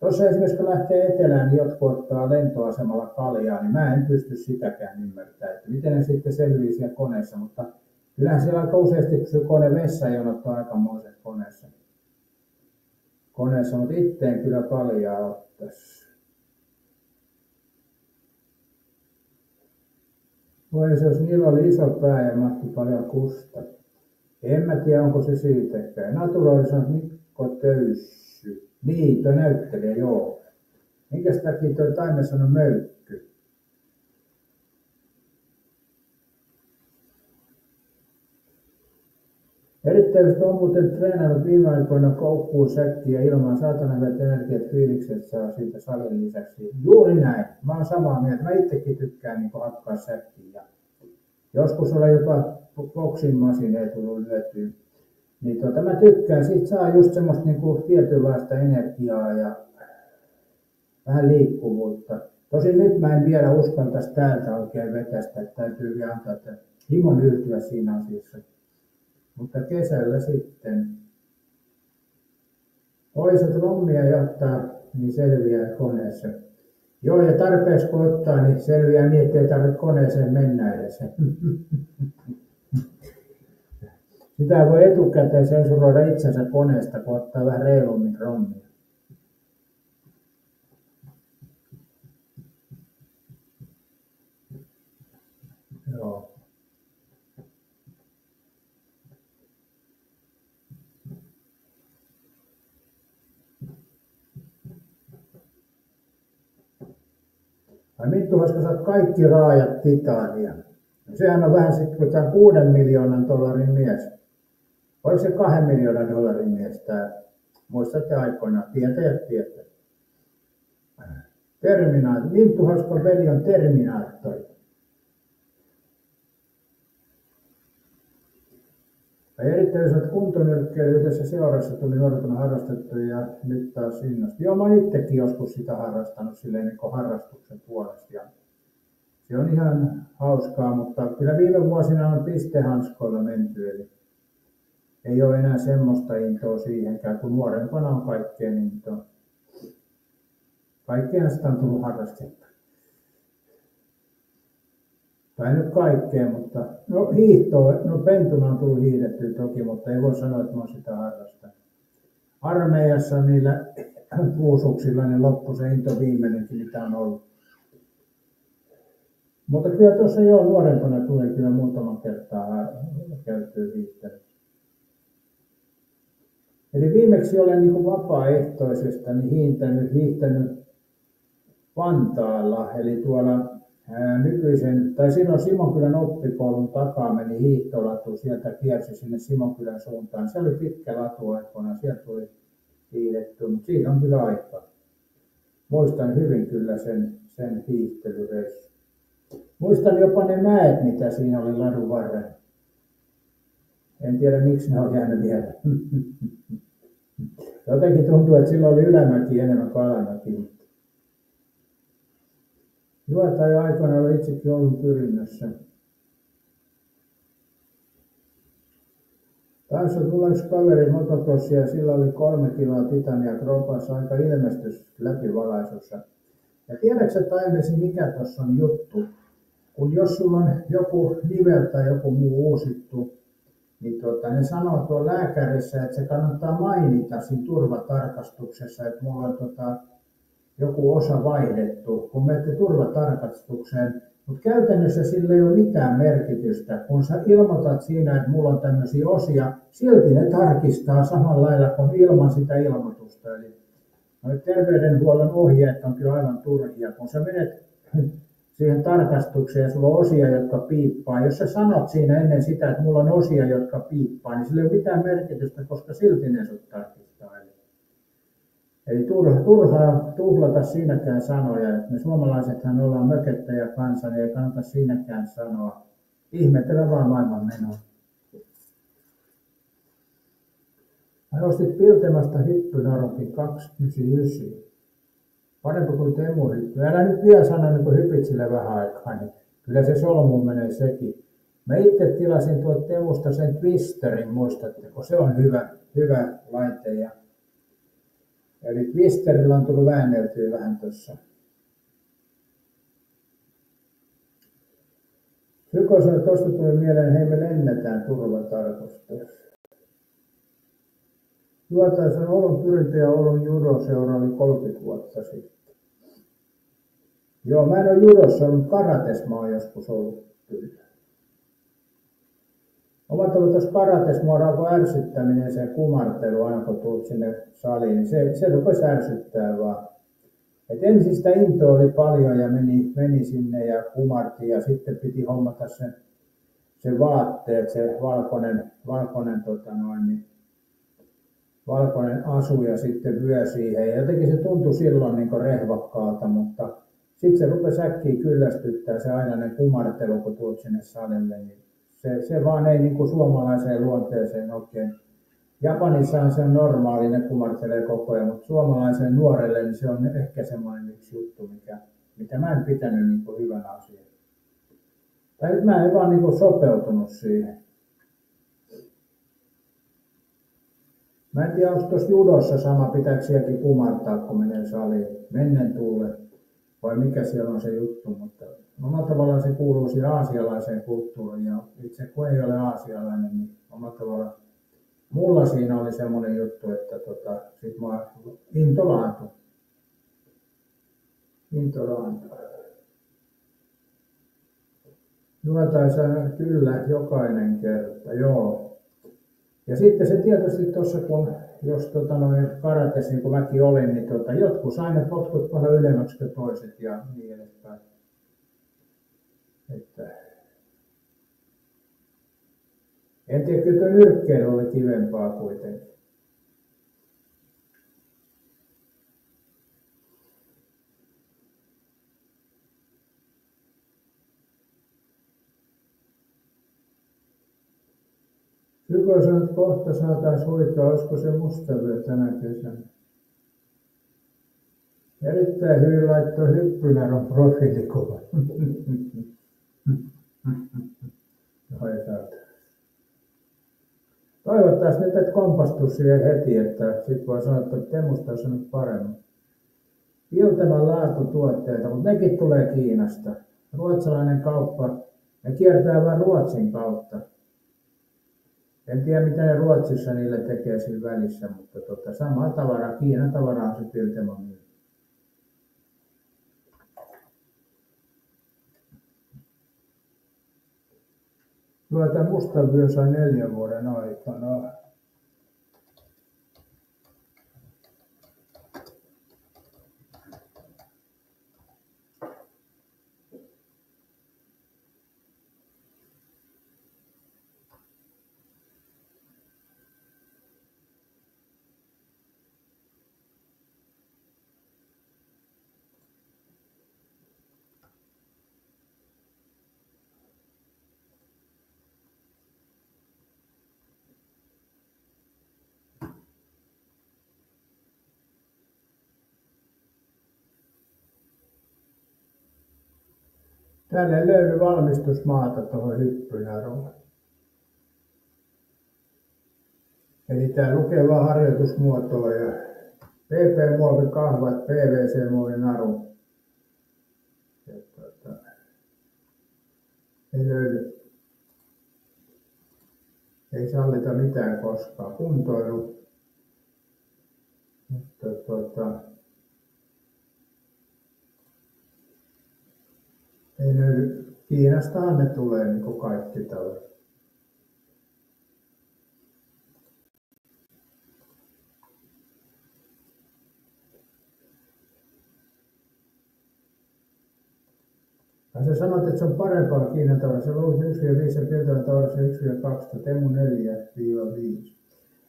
Tuossa esimerkiksi kun lähtee etelään, niin jotkut ottaa lentoasemalla kaljaa, niin mä en pysty sitäkään ymmärtämään, että miten ne sitten selviää siellä koneessa, mutta kyllähän siellä aika useasti pysyy kone vessajonot aikamoiset koneessa, mutta itteen kyllä kaljaa ottaisi. Voi se, jos niillä oli iso pää ja mahti paljon kusta. En mä tiedä, onko se siitäkään. Naturaalis on Mikko Töyssy. Niin, toi näyttelijä, joo. Minkäs takia toi Taime sanoi möykky? Erittäin on muuten treenannut viime aikoina koukkuun säkkiä ilman saatana hyvät energiat fiilikset saa siitä salin lisäksi. Juuri näin. Mä oon samaa mieltä. Mä itsekin tykkään niin hakkaa säkkiä. Joskus olen jopa boksin masineja tullut lyötyä. Niin mä tykkään. Siitä saa just semmoista niin kuin tietynlaista energiaa ja vähän liikkuvuutta. Tosin nyt mä en vielä uskaltaisi täältä oikein vetästä. Että täytyy vielä antaa himon yltyä siinä asiassa. Mutta kesällä sitten. Oisat rommia johtaa, niin selviää koneessa. Joo, ja tarpeeksi kun ottaa, niin selviää niin, ettei tarvitse koneeseen mennä edes. Sitä voi etukäteen sensuroida itsensä koneesta, kun ottaa vähän reilummin rommia. Joo. Vai Mittu-Haska, saat kaikki raajat titania. Sehän on vähän sitten, kun tämä 6 miljoonan dollarin mies. Oliko se 2 miljoonan dollarin mies tämä? Muistatte aikoinaan, tietäjät tietää. Terminaattori. Mittu-Haskan veli on Terminaattori. Erittäin kuntonyrkkeilyä yhdessä seurassa tuli nuorempana harrastettu ja nyt taas innosti. Joo, mä oon itsekin joskus sitä harrastanut silleen niin kuin harrastuksen puolesta. Ja se on ihan hauskaa, mutta kyllä viime vuosina on pistehanskoilla menty, eli ei ole enää semmoista intoa siihenkään, kun nuorempana on kaikkeen intoa. Kaikkeen sitä on tullut harrastettu. Tai nyt kaikkea, mutta no hiihtoa, no pentuna on tullut hiihdettyä toki, mutta ei voi sanoa, että mä oon sitä harrastanut. Armeijassa niillä puusuksilla niin loppui se into viimeinenkin, mitä on ollut. Mutta kyllä tuossa jo nuorempana tuli kyllä muutaman kertaa käyttöä hiihtänyt. Eli viimeksi olen niin kuin vapaaehtoisesta niin hiihtänyt Vantaalla, eli tuolla nykyisen, tai silloin Simonkylän oppikoulun takaa meni hiihtolatu, sieltä kiersi sinne Simonkylän suuntaan. Se oli pitkä latu aikoina, sieltä tuli hiihdetty, mutta siinä on kyllä aikaa. Muistan hyvin kyllä sen hiihtelyreissun. Muistan jopa ne mäet, mitä siinä oli ladun varrella. En tiedä miksi ne on jäänyt vielä. Jotenkin tuntuu, että silloin oli ylämäki enemmän kuin alamäki. Juotai aikoina olen itsekin ollut pyrinnössä. Taisi tulla yksi kaveri motocrossia ja sillä oli 3 kiloa titania kropassa, aika ilmestys läpivalaisussa. Ja tiedätkö Taimesi, mikä tuossa on juttu? Kun jos sulla on joku nivel tai joku muu uusittu, niin ne sanoo tuolla lääkärissä, että se kannattaa mainita siinä turvatarkastuksessa, että mulla on joku osa vaihdettu, kun menette turvatarkastukseen, mutta käytännössä sillä ei ole mitään merkitystä. Kun sä ilmoitat siinä, että mulla on tämmöisiä osia, silti ne tarkistaa samalla lailla kuin ilman sitä ilmoitusta. Eli terveydenhuollon ohjeet on kyllä aivan turhia. Kun sä menet siihen tarkastukseen ja sulla on osia, jotka piippaa. Jos sä sanot siinä ennen sitä, että mulla on osia, jotka piippaa, niin sillä ei ole mitään merkitystä, koska silti ne sut tarkistaa. Eli turhaa tuhlata siinäkään sanoja. Että me suomalaisethan ollaan mököttäjä kansa, niin ei kannata siinäkään sanoa. Ihmetellä vaan maailman menoa. Mä ostit Piltemasta hyppynarunkin 299. Parempi kuin temuhyppy. Älä nyt vielä sano, niin kun hypit sille vähän aikaa, niin kyllä se solmuun menee sekin. Mä itse tilasin tuolta Temusta sen Twisterin, muistatteko? Se on hyvä laite. Eli Twisterillä on tullut väänneltyä vähän tuossa. Syko sanoi, että tuosta tuli mieleen, hei me lennetään turvatarkastuksessa. Juotaisen Oulun pyrintä ja Oulun judoseura oli 30 vuotta sitten. Joo, mä en ole judossa ollut, karates mä oon joskus ollut kyllä. Omat ollut tuossa karates, mua alkoi ärsyttäminen, se kumartelu aina kun tulet sinne saliin, niin se rupesi ärsyttää vaan. Et ensin sitä intoa oli paljon ja meni sinne ja kumarti ja sitten piti hommata se vaatteet, se valkoinen asu ja sitten vyö siihen. Ja jotenkin se tuntui silloin niin kuin rehvakkaalta, mutta sitten se rupesi äkkiä kyllästyttää se ainainen kumartelu, kun tulet sinne salille. Niin se vaan ei niin kuin suomalaiseen luonteeseen oikein. Japanissahan se on normaali, ne kumartelee koko ajan, mutta suomalaiseen nuorelle niin se on ehkä semmoinen yksi juttu, mitä mä en pitänyt niin kuin hyvänä asian. Tai nyt mä en vaan niin kuin sopeutunut siihen. Mä en tiedä, onko tuossa judossa sama, pitääkö sielläkin kumartaa, kun menee saliin mennen tulle, vai mikä siellä on se juttu, mutta omalla tavallaan se kuuluu siihen aasialaiseen kulttuuriin, ja itse kun ei ole aasialainen, niin omalla tavallaan mulla siinä oli semmoinen juttu, että sit mä intolaantui. Juotaisa kyllä jokainen kerta, joo. Ja sitten se tietysti tuossa, jos karates, niin kuin mäkin olin, niin jotkut sai ne potkut paljon ylemmäksi kuin toiset ja niin edespäin. En tiedä, kyllä tuo nyrkkeily oli kivempaa kuitenkin. Syko sanoi, että kohta saataisiin hoitaa, olisiko se mustavyö tänä kesänä. Erittäin hyvin laittoi hyppynärun profiilikuva. Toivottavasti nyt et kompastu siihen heti, että sit voi sanoa, että Temusta on sanonut paremmin. Piltemän laatutuotteita, mutta nekin tulee Kiinasta. Ruotsalainen kauppa, ne kiertää vain Ruotsin kautta. En tiedä mitä ne Ruotsissa niille tekee siinä välissä, mutta sama tavara, Kiinan tavara on se Piltemän myy. Tuota mustavyö sai 4 vuoden aikana. Tänne löydy valmistusmaata tuohon hyppynaruun. Eli tää lukee vaan harjoitusmuotoa ja PP-muovi kahvat, PVC-muovi naru. Ei löydy. Ei sallita mitään koskaan. Kuntoilu. Mutta ei löydy. Kiinastahan ne tulee niin kuin kaikki tällaiset. Sä sanot, että se on parempaa Kiinan tavarassa. Se on 1-5 ja Pietarin tavarassa 1-2, Temu 4-5.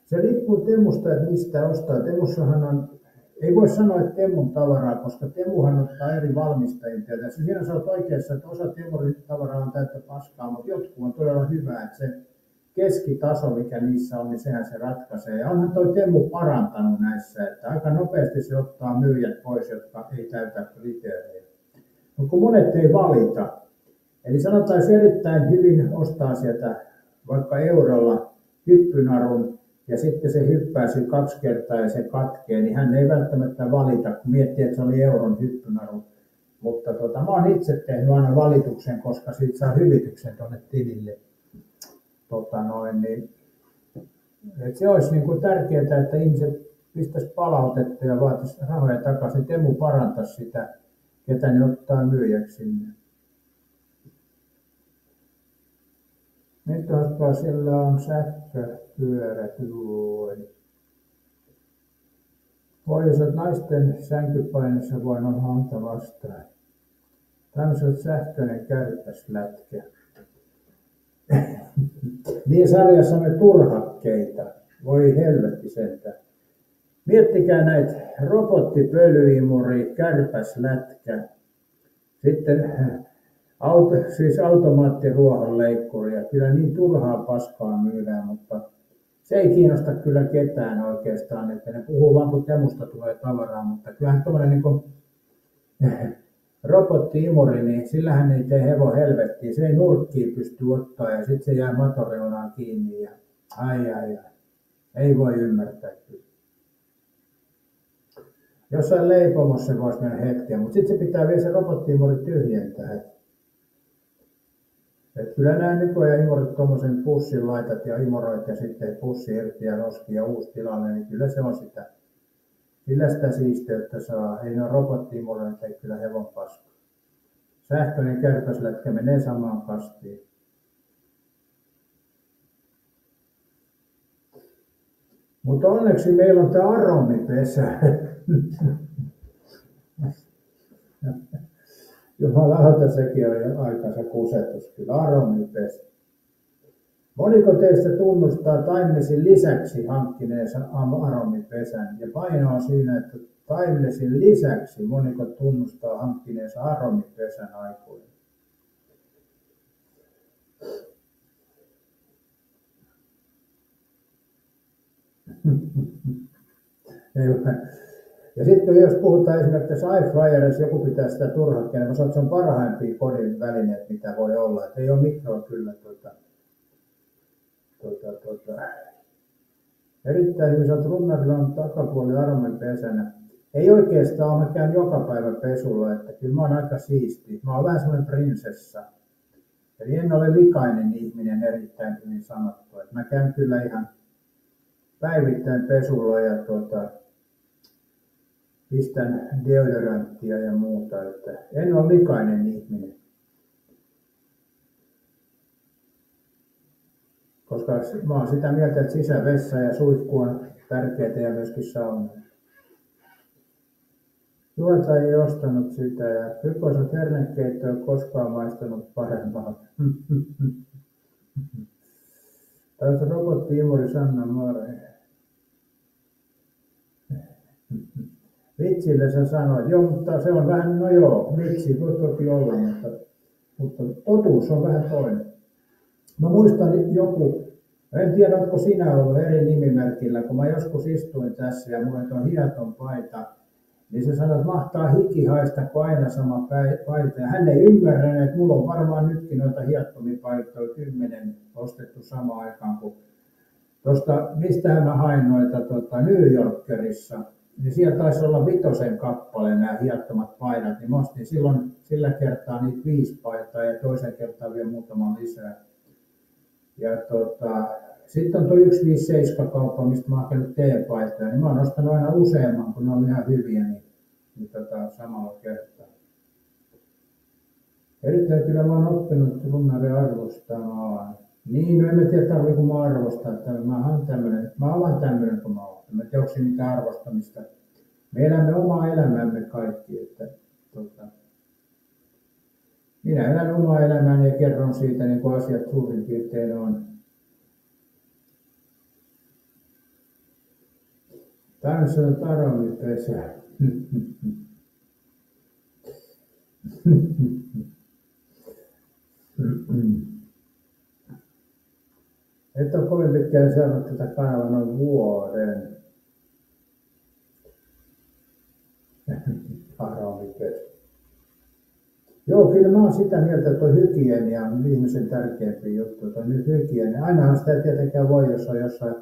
Se riippuu Temusta, että mistä ostaa. Temussahan on, ei voi sanoa, että Temun tavaraa, koska Temuhan ottaa eri valmistajilta. Siinä sä oot oikeassa, että osa Temun tavaraa on täyttä paskaa, mutta jotkut on todella hyvä, että se keskitaso, mikä niissä on, niin sehän se ratkaisee. Ja onhan toi Temu parantanut näissä, että aika nopeasti se ottaa myyjät pois, jotka ei täytä kriteerejä. Mutta kun monet ei valita, eli sanotaan, että erittäin hyvin ostaa sieltä vaikka eurolla hyppynarun, ja sitten se hyppää sen 2 kertaa ja se katkee, niin hän ei välttämättä valita, kun miettii, että se oli euron hyppynaru. Mutta mä oon itse tehnyt aina valituksen, koska siitä saa hyvityksen tuonne tilille. Että se olisi niin kuin tärkeää, että ihmiset pistäisi palautetta ja vaatisi rahoja takaisin. Temu parantaisi sitä, ketä ne ottaa myyjäksi sinne. Nyt siellä on sähköpyörät. Pohjoiset naisten sänkypainossa voin olla hanta vastaan. Tämmöiset sähköinen kärpäslätkä. Niin sarjassa me turhakkeita. Voi helvetti sentään. Miettikää näitä robottipölyimuri, kärpäslätkä. Sitten automaattiruohonleikkuri. Ja kyllä niin turhaa paskaa myydään, mutta se ei kiinnosta kyllä ketään oikeastaan. Että ne puhuu vaan kun Temusta tulee tavaraa, mutta kyllähän tuollainen niin kuin robotti-imuri, niin sillähän ei tee hevon helvettiä. Se ei nurkkiin pysty ottaa ja sitten se jää matoreunaan kiinni. Ja ai. Ei voi ymmärtää kyllä. Jossain leipomossa se voisi mennä hetkeä, mutta sitten se pitää vielä se robotti-imuri tyhjentää. Et kyllä nämä nykyään imurit tuommoisen pussin laitat ja imoroit ja sitten pussi irti ja roski ja uusi tilanne, niin kyllä se on sitä. Sillä sitä siisteyttä saa. Ei ne ole robotti-imuroita, ei kyllä hevon paska. Sähköinen kärpäslätkä menee samaan kastiin. Mutta onneksi meillä on tämä aromipesä. Jumalauta, sekin oli aikansa kusetus. Kyllä aromipesä. Moniko teistä tunnustaa Timelessin lisäksi hankkineensa aromipesän? Ja paino on siinä, että Timelessin lisäksi moniko tunnustaa hankkineensa aromipesän aikoina. Ja sitten jos puhutaan esimerkiksi airfryerissa, joku pitää sitä turhakkeena, mä sanon, että se on parhaimpia kodin välineet, mitä voi olla. Et ei ole mikroa kyllä erittäin hyvin, että runnarilla on takapuoli aromipesänä. Ei oikeastaan ole, mä käyn joka päivä pesulla, että kyllä mä oon aika siisti. Mä oon vähän semmoinen prinsessa. Eli en ole likainen ihminen, erittäin hyvin sanottu. Että mä käyn kyllä ihan päivittäin pesulla ja pistän deodoranttia ja muuta. Että en ole likainen ihminen. Koska mä oon sitä mieltä, että sisävessa ja suihku on tärkeää ja myöskin sauna. Juota ei ostanut sitä ja Pykosen hernekeitto ei ole koskaan maistanut parempaa. Taisi robotti-imuri Sanna Mare. Vitsille sä sanoit, joo, mutta se on vähän, no joo, vitsi voi toki olla, mutta totuus on vähän toinen. Mä muistan joku, en tiedä onko sinä ollut eri nimimerkillä, kun mä joskus istuin tässä ja mulla on hiaton paita, niin se sanoi, että mahtaa hiki haista, kun aina sama paita. Ja hän ei ymmärrä, että mulla on varmaan nytkin noita hiattomia paitoja 10 ostettu samaan aikaan kuin tuosta, mistähän mä hain noita New Yorkerissa. Niin siellä taisi olla 5 kappale nämä hiattomat paidat, niin mä ostin silloin sillä kertaa niitä 5 paitaa ja toisen kertaa vielä muutaman lisää. Ja sitten on tuo 157 kauppa, mistä mä oon hakenut T-paitoja, niin mä oon ostanut aina useamman, kun ne on ihan hyviä, niin samalla kertaa. Erittäin kyllä mä oon oppinut runnaria arvostamaan. Niin, no en mä tiedä tarviiko mä arvostaa, että mä oon tämmönen kun mä oon. Mä en tiedä, onko se mitään arvostamista. Me elämme omaa elämämme kaikki, että Minä elän omaa elämääni ja kerron siitä, niin kuin asiat suurin piirtein on. Tanssat aromipesä. Et ole kovin pitkään seurannut tätä kanavaa noin vuoden. Aromipesä. Joo, kyllä mä oon sitä mieltä, että hygienia on ihmisen tärkeämpi juttu. Tuo nyt hygienia. Ainahan sitä ei tietenkään voi, jos on jossain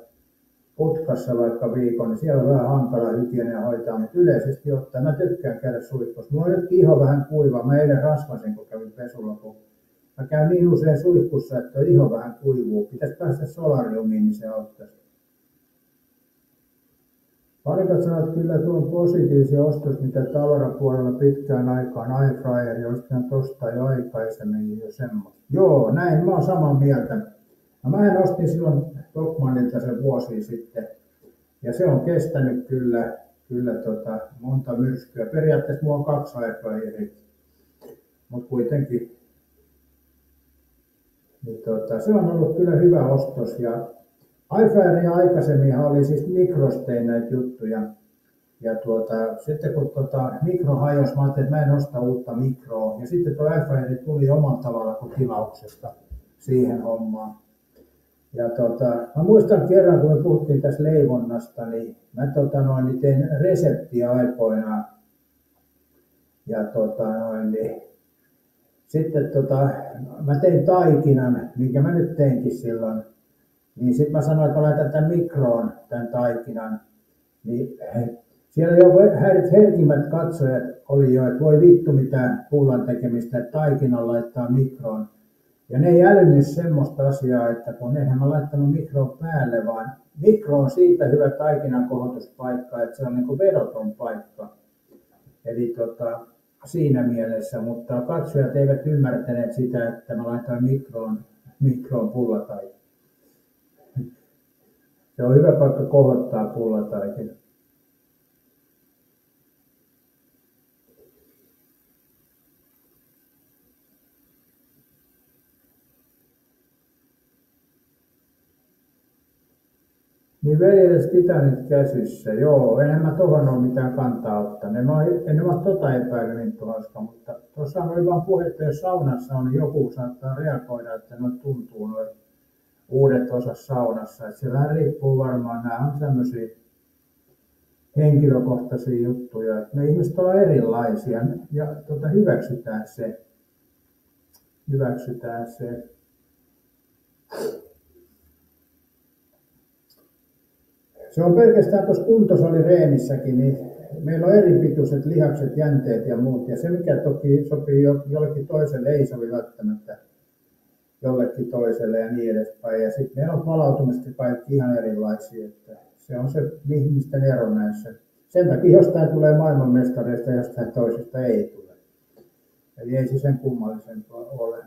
putkassa vaikka viikon, niin siellä on vähän hankala hygienia hoitaa, mutta yleisesti ottaen mä tykkään käydä suihkussa. Mulla on nyt iho vähän kuiva. Mä eilen rasvasin, kun kävin pesulla, kun mä käyn niin usein suihkussa, että iho vähän kuivuu. Pitäisi päästä solariumiin, niin se auttaisi. Palikat sanovat kyllä tuon positiivisia ostos, mitä tavarapuolella pitkään aikaan airfryeri, ostin tosta jo aikaisemmin jo semmoista. Joo, näin mä oon samaa mieltä. No, mä ostin silloin Topmanilta sen vuosia sitten. Ja se on kestänyt kyllä monta myrskyä. Periaatteessa mulla on 2 airfryeria, mutta kuitenkin niin se on ollut kyllä hyvä ostos. Ja airfryeria aikaisemmin oli siis mikrostein näitä juttuja. Ja sitten kun mikro hajosi, mä ajattelin, että mä en osta uutta mikroa. Ja sitten tuo airfryeri tuli omalla tavalla kuin tilauksesta siihen hommaan. Ja mä muistan kerran, kun me puhuttiin tästä leivonnasta, niin mä niin tein reseptiä aikoinaan. Ja niin sitten mä tein taikinan, minkä mä nyt teinkin silloin. Niin sitten mä sanoin, että laitan tämän mikroon, tämän taikinan. Niin siellä jo herkimmät katsojat oli jo, että voi vittu mitä pullan tekemistä, että taikinan laittaa mikroon. Ja ne ei älynnyt semmoista asiaa, että kun enhän mä laittanut mikroon päälle, vaan mikro on siitä hyvä taikinan kohotuspaikka, että se on niin kuin vedoton paikka. Eli siinä mielessä, mutta katsojat eivät ymmärtäneet sitä, että mä laitoin mikroon pullataikin. Se on hyvä paikka kohottaa pullataikin. Niin veljelles Titanit käsissä, joo, enhän mä tohon ole mitään kantaa ottanut. En mä tota epäily niin hauska, mutta tuossa oli vaan puhetta, jos saunassa on, niin joku saattaa reagoida, että ne tuntuu noin uudet osat saunassa. Että se vähän riippuu varmaan, nämä on tämmöisiä henkilökohtaisia juttuja, että me ihmiset ovat erilaisia ja hyväksytään se. Se on pelkästään tuossa kuntosalireenissäkin, niin meillä on eri pituiset lihakset, jänteet ja muut. Ja se, mikä toki sopii jollekin toiselle, ei sovi välttämättä jollekin toiselle ja niin edespäin. Ja sitten meillä on palautumista kaikki ihan erilaisia. Että se on se ihmisten ero näissä. Sen takia jostain tulee maailmanmestareista ja jostain toisesta ei tule. Eli ei se sen kummallisempaa ole.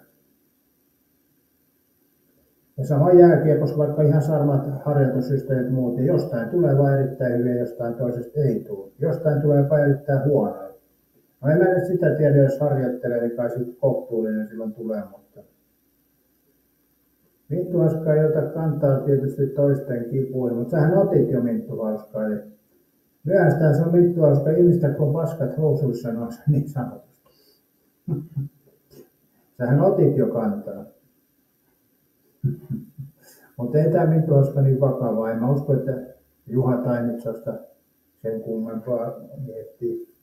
Ja sama jääkiekossa, vaikka ihan sarmat harjoitussysteemit ja muut, niin jostain tulee vain erittäin hyviä, jostain toisesta ei tule. Jostain tulee vain erittäin huonoa. No en mä nyt sitä tiedä, jos harjoittelee, niin kai sitten kohtuullinen silloin tulee, mutta Minttu Haska ei ota kantaa tietysti toisten kipuihin, mutta sähän otit jo Minttu Haska, eli myöhästään se on Minttu Haska ihmistä, kun on paskat housuissa noissa niin sanotusti. Sähän otit jo kantaa. Mutta ei tämä Minttu Haska niin vakavaa. En mä usko, että Juha Tainitsasta sen kummempaa miettii.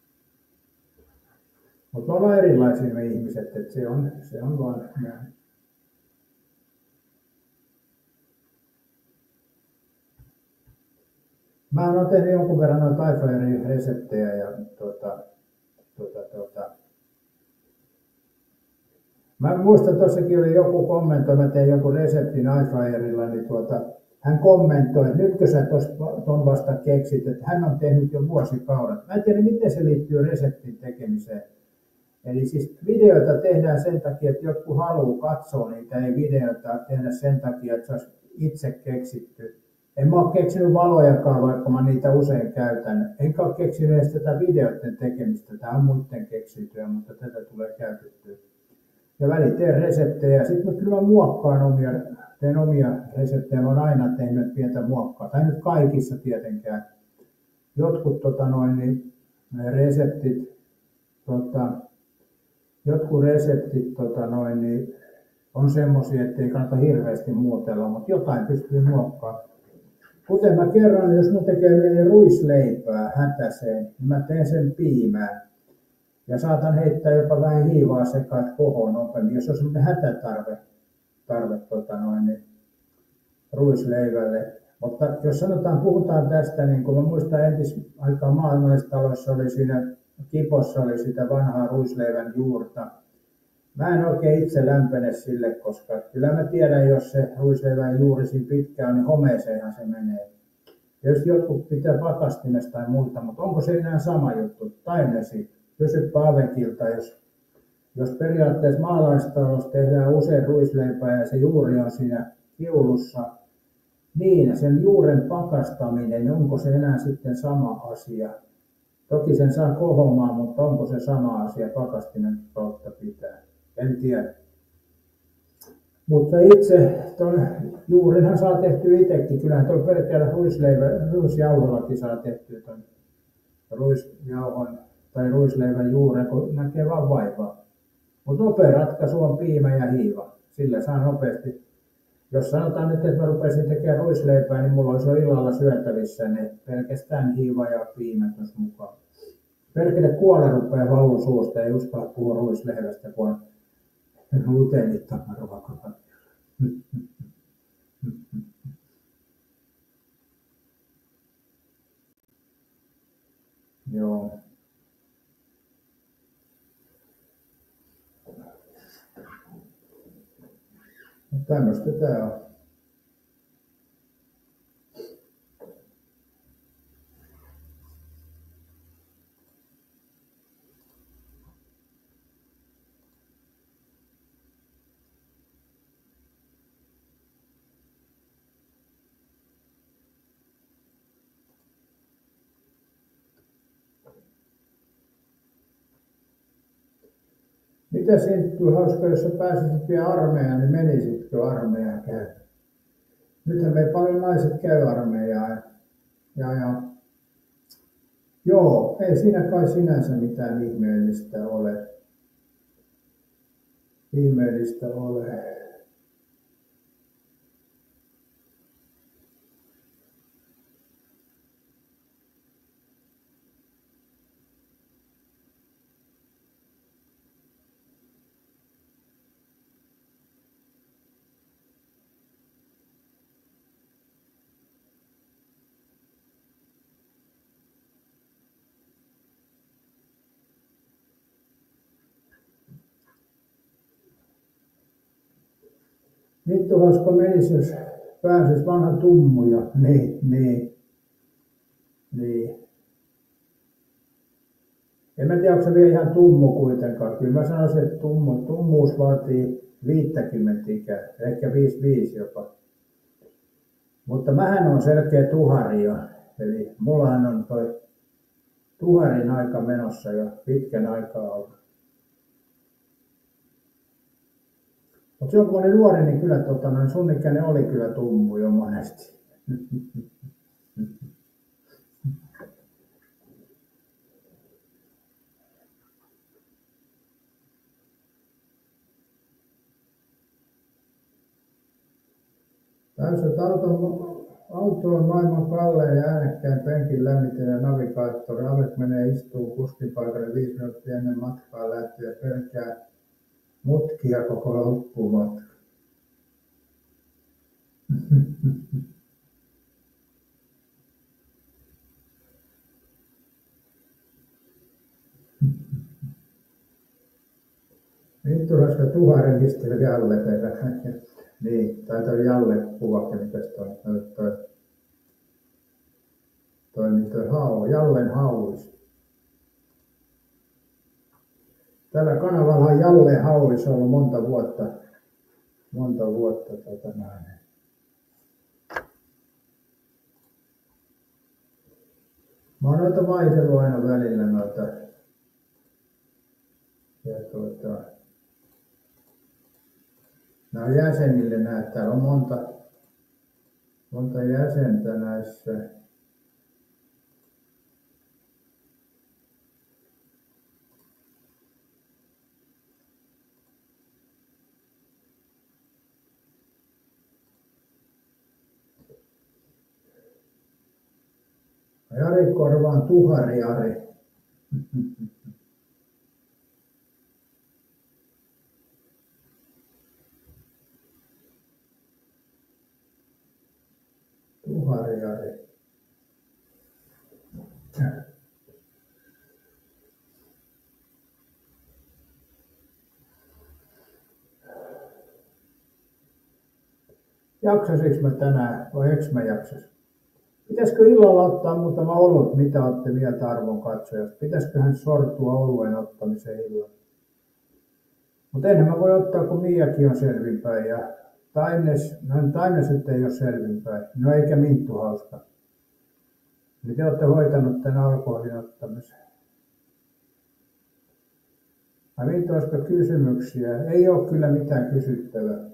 Mutta me ollaan erilaisia me ihmiset, että se on vaan näin. Mä oon tehnyt jonkun verran noita airfryerin reseptejä ja mä muistan, tuossakin oli joku kommentoi, mä tein jonkun reseptin airfryerilla, niin hän kommentoi, että nytkö sä ton vasta keksit, että hän on tehnyt jo vuosikaudet. Mä en tiedä, miten se liittyy reseptin tekemiseen. Eli siis videoita tehdään sen takia, että jotkut haluaa katsoa niitä, ei videoita tehdä sen takia, että se olisi itse keksitty. En mä ole keksinyt valojakaan, vaikka mä niitä usein käytän. Enkä ole keksinyt edes tätä videoiden tekemistä. Tämä on muiden keksityä, mutta tätä tulee käytettyä. Ja välillä teen reseptejä. Sitten kyllä mä teen omia reseptejä. Mä oon aina tehnyt pientä muokkaa. Tai nyt kaikissa tietenkään. Jotkut reseptit, jotkut reseptit on semmoisia, että ei kannata hirveästi muutella, mutta jotain pystyy muokkaamaan. Kuten mä kerron, jos mä tekee mieli ruisleipää hätäseen, niin mä teen sen piimään. Ja saatan heittää jopa vähän hiivaa sekaan, että kohoo nopeammin, jos on semmoinen hätätarve ruisleivälle. Mutta jos puhutaan tästä, niin kun mä muistan aikaa maalaistaloissa oli siinä kipossa oli sitä vanhaa ruisleivän juurta. Mä en oikein itse lämpene sille, koska kyllä mä tiedän, jos se ruisleivän juuri siinä pitkään, niin homeeseenhan se menee. Tietysti jotkut pitää pakastimesta tai muuta, mutta onko se enää sama juttu? Tainesi, kysypä Avekilta, jos periaatteessa maalaistalossa tehdään usein ruisleipää ja se juuri on siinä kiulussa, niin sen juuren pakastaminen, onko se enää sitten sama asia? Toki sen saa kohomaan, mutta onko se sama asia pakastimen kautta pitää? En tiedä. Mutta itse tuon juurinhan saa tehtyä itsekin. Kyllähän tuon pelkällä ruisjauhollakin saa tehtyä tuon ruisjauhon tai ruisleivän juuren, kun näkee vaan vaivaa. Mutta nopea ratkaisu on piimä ja hiiva. Sillä saa nopeasti. Jos sanotaan nyt, että mä rupesin tekemään ruisleipää, niin mulla olisi jo illalla syötävissä ne pelkästään hiiva ja piimä tuossa mukaan. Perkele kuola rupeaa valuu suusta, ei uskalla puhua ruisleivästä, kun on gluteenittoman ruokaa. Joo. Tämmöistä tää on. Mitä Sinttu, hauska, jos sä pääsisit vielä armeijaan, niin menisitkö armeijaan käy? Nythän me paljon naiset käy armeijaa. Joo, ei siinä kai sinänsä mitään ihmeellistä ole. Vittu hauska menisi, jos pääsis vanha tummuja. Niin. En mä tiedä, onko se vielä ihan tummu kuitenkaan. Kyllä mä sanoisin, että tummuus vaatii 50 ikää, ehkä 55 jopa. Mutta mähän on selkeä tuhari jo. Eli mullahan on toi tuharin aika menossa jo pitkän aikaa ollut. Mutta silloin kun olin nuori, niin kyllä sun ikäinen oli kyllä tummu jo monesti. Täysin auto on maailman kallein ja äänekkäin penkin lämmitellä ja navigaattori. Alek menee istuu kuskin paikalle 5 minuuttia ennen matkaa lähtöä ja pelkää mutkia koko loppumatka. Nyt tulossa tuharin isteli Jalle perään. Niin, tai toi Jalle kuvakin, mitäs toi Jallen hauis. Tällä kanavalla on Jallen hauis ollut monta vuotta näin. Mä oon noita vaihdellut aina välillä noita. Ja nämä jäsenille näet, täällä on monta jäsentä näissä. Jari korvaan Tuhari Jari. Tuhari Jari. Jaksasinko mä tänään vai eikö mä jaksas? Pitäisikö illalla ottaa muutama olut, mitä olette mieltä arvon katsojasta? Pitäisiköhän sortua oluen ottamiseen illalla? Mutta enhän mä voi ottaa, kun Miakin on selvinpäin ja Taimnes nyt ei ole selvinpäin. No eikä Minttu hauska. Niin te olette hoitanut tämän alkoholin ottamisen. Minttu, olisiko kysymyksiä? Ei ole kyllä mitään kysyttävää.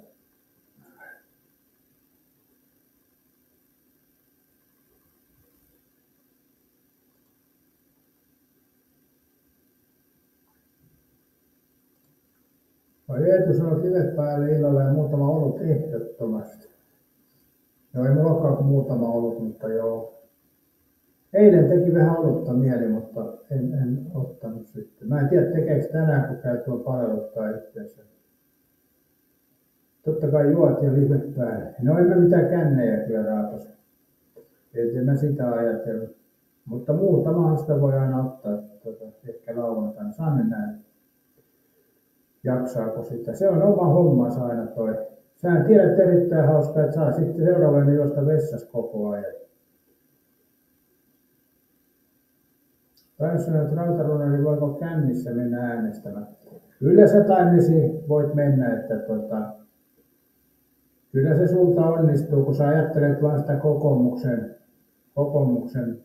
Eetu sanoi kivet päälle illalla ja muutama olut ehdottomasti. Joo, ei mulla olekaan kuin muutama olut, mutta joo. Eilen teki vähän olutta mieli, mutta en ottanut sitten. Mä en tiedä tekeekö tänään, kun käy tuo palveluttaa itseensä. Totta kai juot ja livet päälle. No en mä mitään kännejä kyllä raapasi. En mä sitä ajatellut. Mutta muutamahan sitä voi aina ottaa ehkä lauantaina. Saamme nähdä. Jaksaako sitä. Se on oma hommansa aina toi. Sähän tiedät erittäin hauskaa, että saa sitten seuraavana juosta vessassa koko ajan. Taisi sanoa, että Rautaruunari voiko kännissä mennä äänestämään. Kyllä sä Taimesi voit mennä, että kyllä se sulta onnistuu, kun sä ajattelet vaan sitä kokoomuksen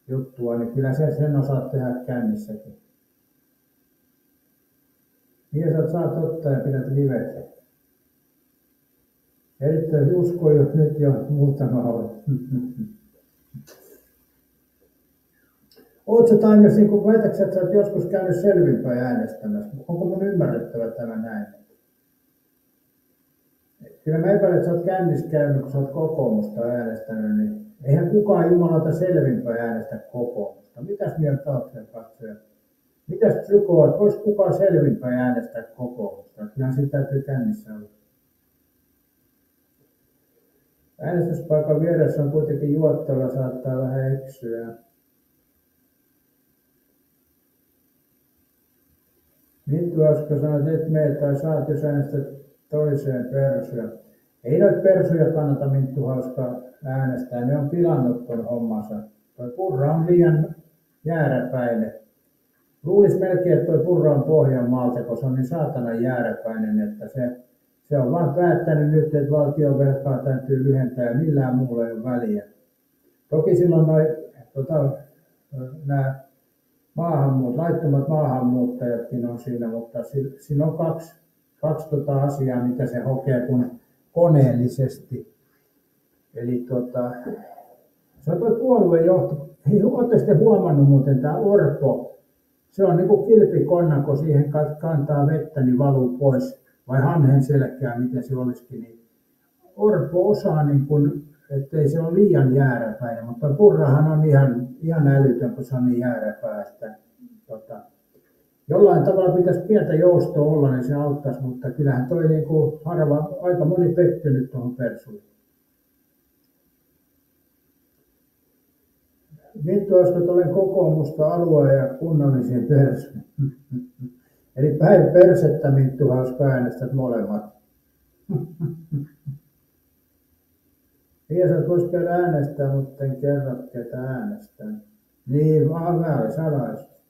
juttua, niin kyllä sen osaat tehdä kännissäkin. Niin sä saat ottaa ja pidät livet. Erittäin usko jo nyt jo muutama on. Oletko Taimnes, niin väitätkö, että sä oot joskus käynyt selvinpäin äänestämässä? Onko mun ymmärrettävä tämä näin? Kyllä mä epäilen, että sä oot kännissä käynyt, kun sä oot kokoomusta äänestänyt, niin eihän kukaan jumalauta selvinpäin äänestä kokoomusta. Mitäs mieltä oot sen katsoja? Mitäs psykoat? Vois kukaan selvinpäin äänestää kokoomusta? Kyllähän siitä täytyy kännissä olla. Äänestyspaikan vieressä on kuitenkin juottava, saattaa vähän eksyä. Minttu Asko sanoi, että et mene tai saat, jos äänestät toiseen persuja. Ei noita persuja kannata Minttu hauska äänestää, ne on pilannut ton hommansa. Toi Purra on liian jääräpäinen. Luulisi melkein, että toi Purra on Pohjanmaalta, kun se on niin saatanan jääräpäinen, että se on vaan päättänyt nyt, että valtionvelkaa täytyy lyhentää ja millään muulla ei ole väliä. Toki silloin nämä laittomat maahanmuuttajatkin on siinä, mutta siinä on kaksi asiaa, mitä se hokee kun koneellisesti. Eli se on tuo puoluejohto. Olette sitten huomannut muuten tämä Orpo. Se on niin kuin kilpikonna, kun siihen kantaa vettä, niin valuu pois. Vai hanhen selkää, miten se olisikin. Niin Orpo osaa, niin kuin, ettei se ole liian jääräpäinen, mutta Purrahan on ihan älytön, kun se on niin jääräpää. Jollain tavalla pitäisi pientä joustoa olla, niin se auttaisi, mutta kyllähän toi niin kuin aika moni pettynyt tuohon persuun. Minttu Asko, että olen kokoomusta alue- ja kunnallisiin persuun. Eli päin persettä Minttu hauska äänestät molemmat. Hiesat vois käydä äänestää, mutta en kerro, ketä äänestää. Niin, vähän salaisuus.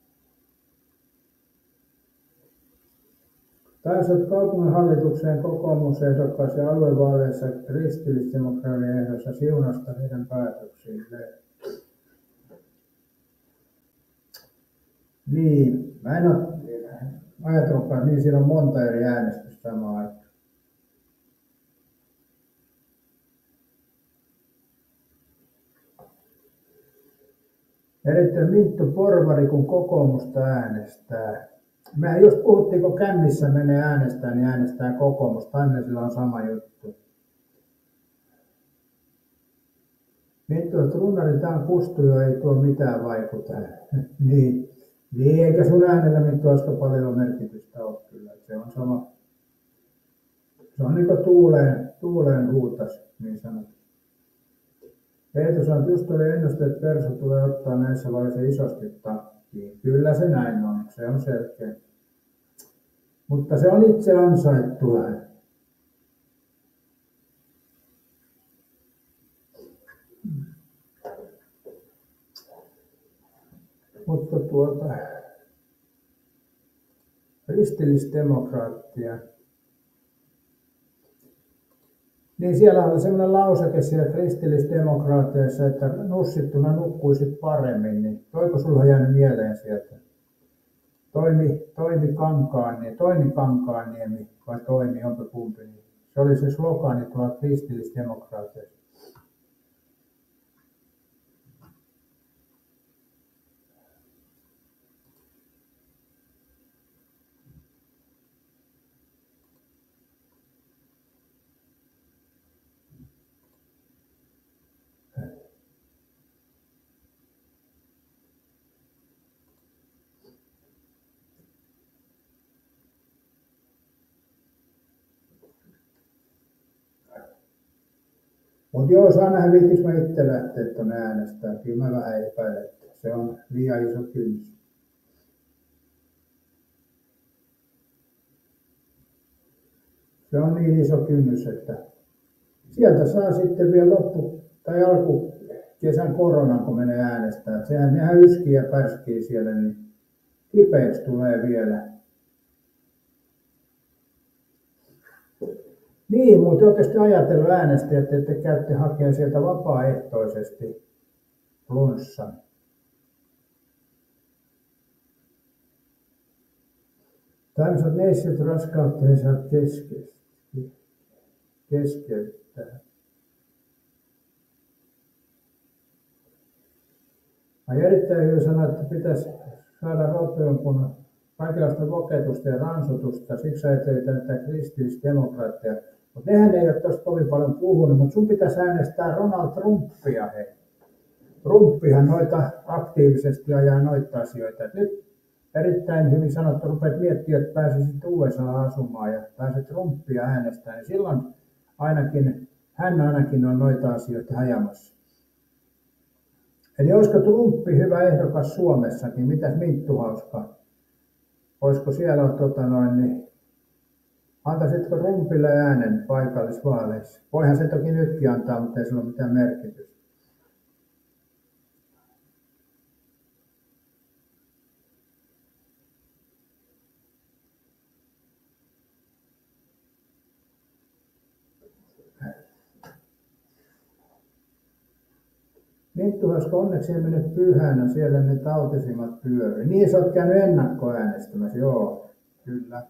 Taisot kaupunginhallitukseen kokoomusehdokkaassa ja aluevaaleissa kristillisdemokraattien ehdossa siunasta heidän päätöksilleen. Niin, mä en ole ajatellutkaan, niin siinä on monta eri äänestystä samaan aikaan. Erittäin Minttu porvari, kun kokoomusta äänestää. Mehän just puhuttiin, kun kännissä menee äänestää, niin äänestää kokoomusta. Aina sillä on sama juttu. Minttu, että runnari, tää on kustu jo, ei tuo mitään vaikuta. niin, eikä sun äänellä Minttu olisiko paljon merkitystä ole kyllä. Se on sama. Se on niin kuin tuuleen huutas, niin sanottu. Eetu sanoo, että just oli ennuste, että Perso tulee ottaa näissä vaiheissa isosti takkiin. Kyllä se näin on, se on selkeä. Mutta se on itse ansaittua. Mutta kristillisdemokraattia. Niin siellä oli sellainen lauseke siellä kristillisdemokraateissa, että nussittuna nukkuisit paremmin. Niin toiko sulla jäänyt mieleen sieltä? Toimi Kankaanniemi vai Toimi, onko kumpi? Se oli se slogani tuolla kristillisdemokraateissa. Mutta joo, saa nähdä, viittikö mä itse lähteä tuonne äänestämään. Kyllä mä vähän epäilen, että se on liian iso kynnys. Se on niin iso kynnys, että sieltä saa sitten vielä alkukesän koronan, kun menee äänestämään. Sehän nehän yskii ja pärskii siellä, niin kipeäksi tulee vielä. Niin, mutta olette sitten ajatellut äänestäjät, että käytte hakemaan sieltä vapaaehtoisesti flunssan. Times of Nations raskautta ei saa keskeyttää. Erittäin hyvä sanoa, että pitäisi saada ropeampuna kaikenlaista koketusta ja ransotusta. Siksi ajattelin tätä kristillisdemokraattia. Mutta nehän ei ole tuosta kovin paljon puhunut, mutta sun pitäisi äänestää Donald Trumpia. Hei. Trumpihan noita aktiivisesti ajaa noita asioita. Et nyt erittäin hyvin sanottu, rupeat miettimään, että pääsisit USA asumaan ja pääset Trumpia äänestämään, niin silloin hän ainakin on noita asioita hajamassa. Eli olisiko Trumpi hyvä ehdokas Suomessakin? Mitäs Minttu hauskaa? Olisiko siellä antaisitko Trumpille äänen paikallisvaaleissa? Voihan se toki nytkin antaa, mutta ei sillä ole mitään merkitystä. Minttuhasko onneksi ei mene pyhänä, siellä ne tautisimmat pyörii. Niin sä oot käynyt ennakkoäänestämässä, joo, kyllä.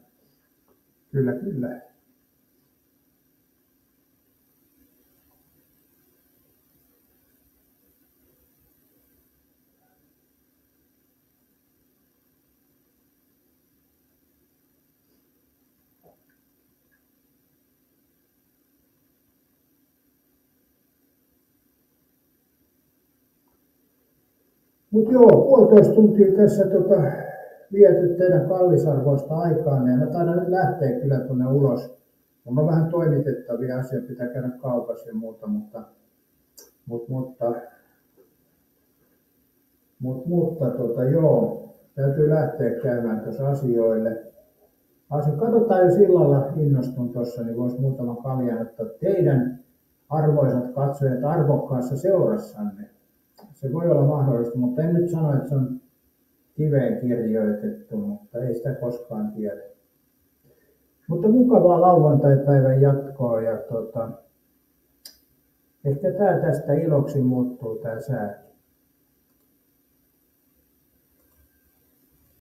Mutta joo, 1,5 tuntia tässä viety teidän kallisarvoista aikaa, ja mä taidan nyt lähteä kyllä tuonne ulos. Mulla on vähän toimitettavia asioita, pitää käydä kaupassa ja muuta, mutta joo, täytyy lähteä käymään tuossa asioille. Katsotaan, jos illalla innostun tuossa, niin voisi muutaman kaljan ottaa teidän arvoisat katsojat arvokkaassa seurassanne. Se voi olla mahdollista, mutta en nyt sano, että se on kiveen kirjoitettu, mutta ei sitä koskaan tiedä. Mutta mukavaa lauantai-päivän jatkoa ja ehkä tämä tästä iloksi muuttuu tämä sääkin.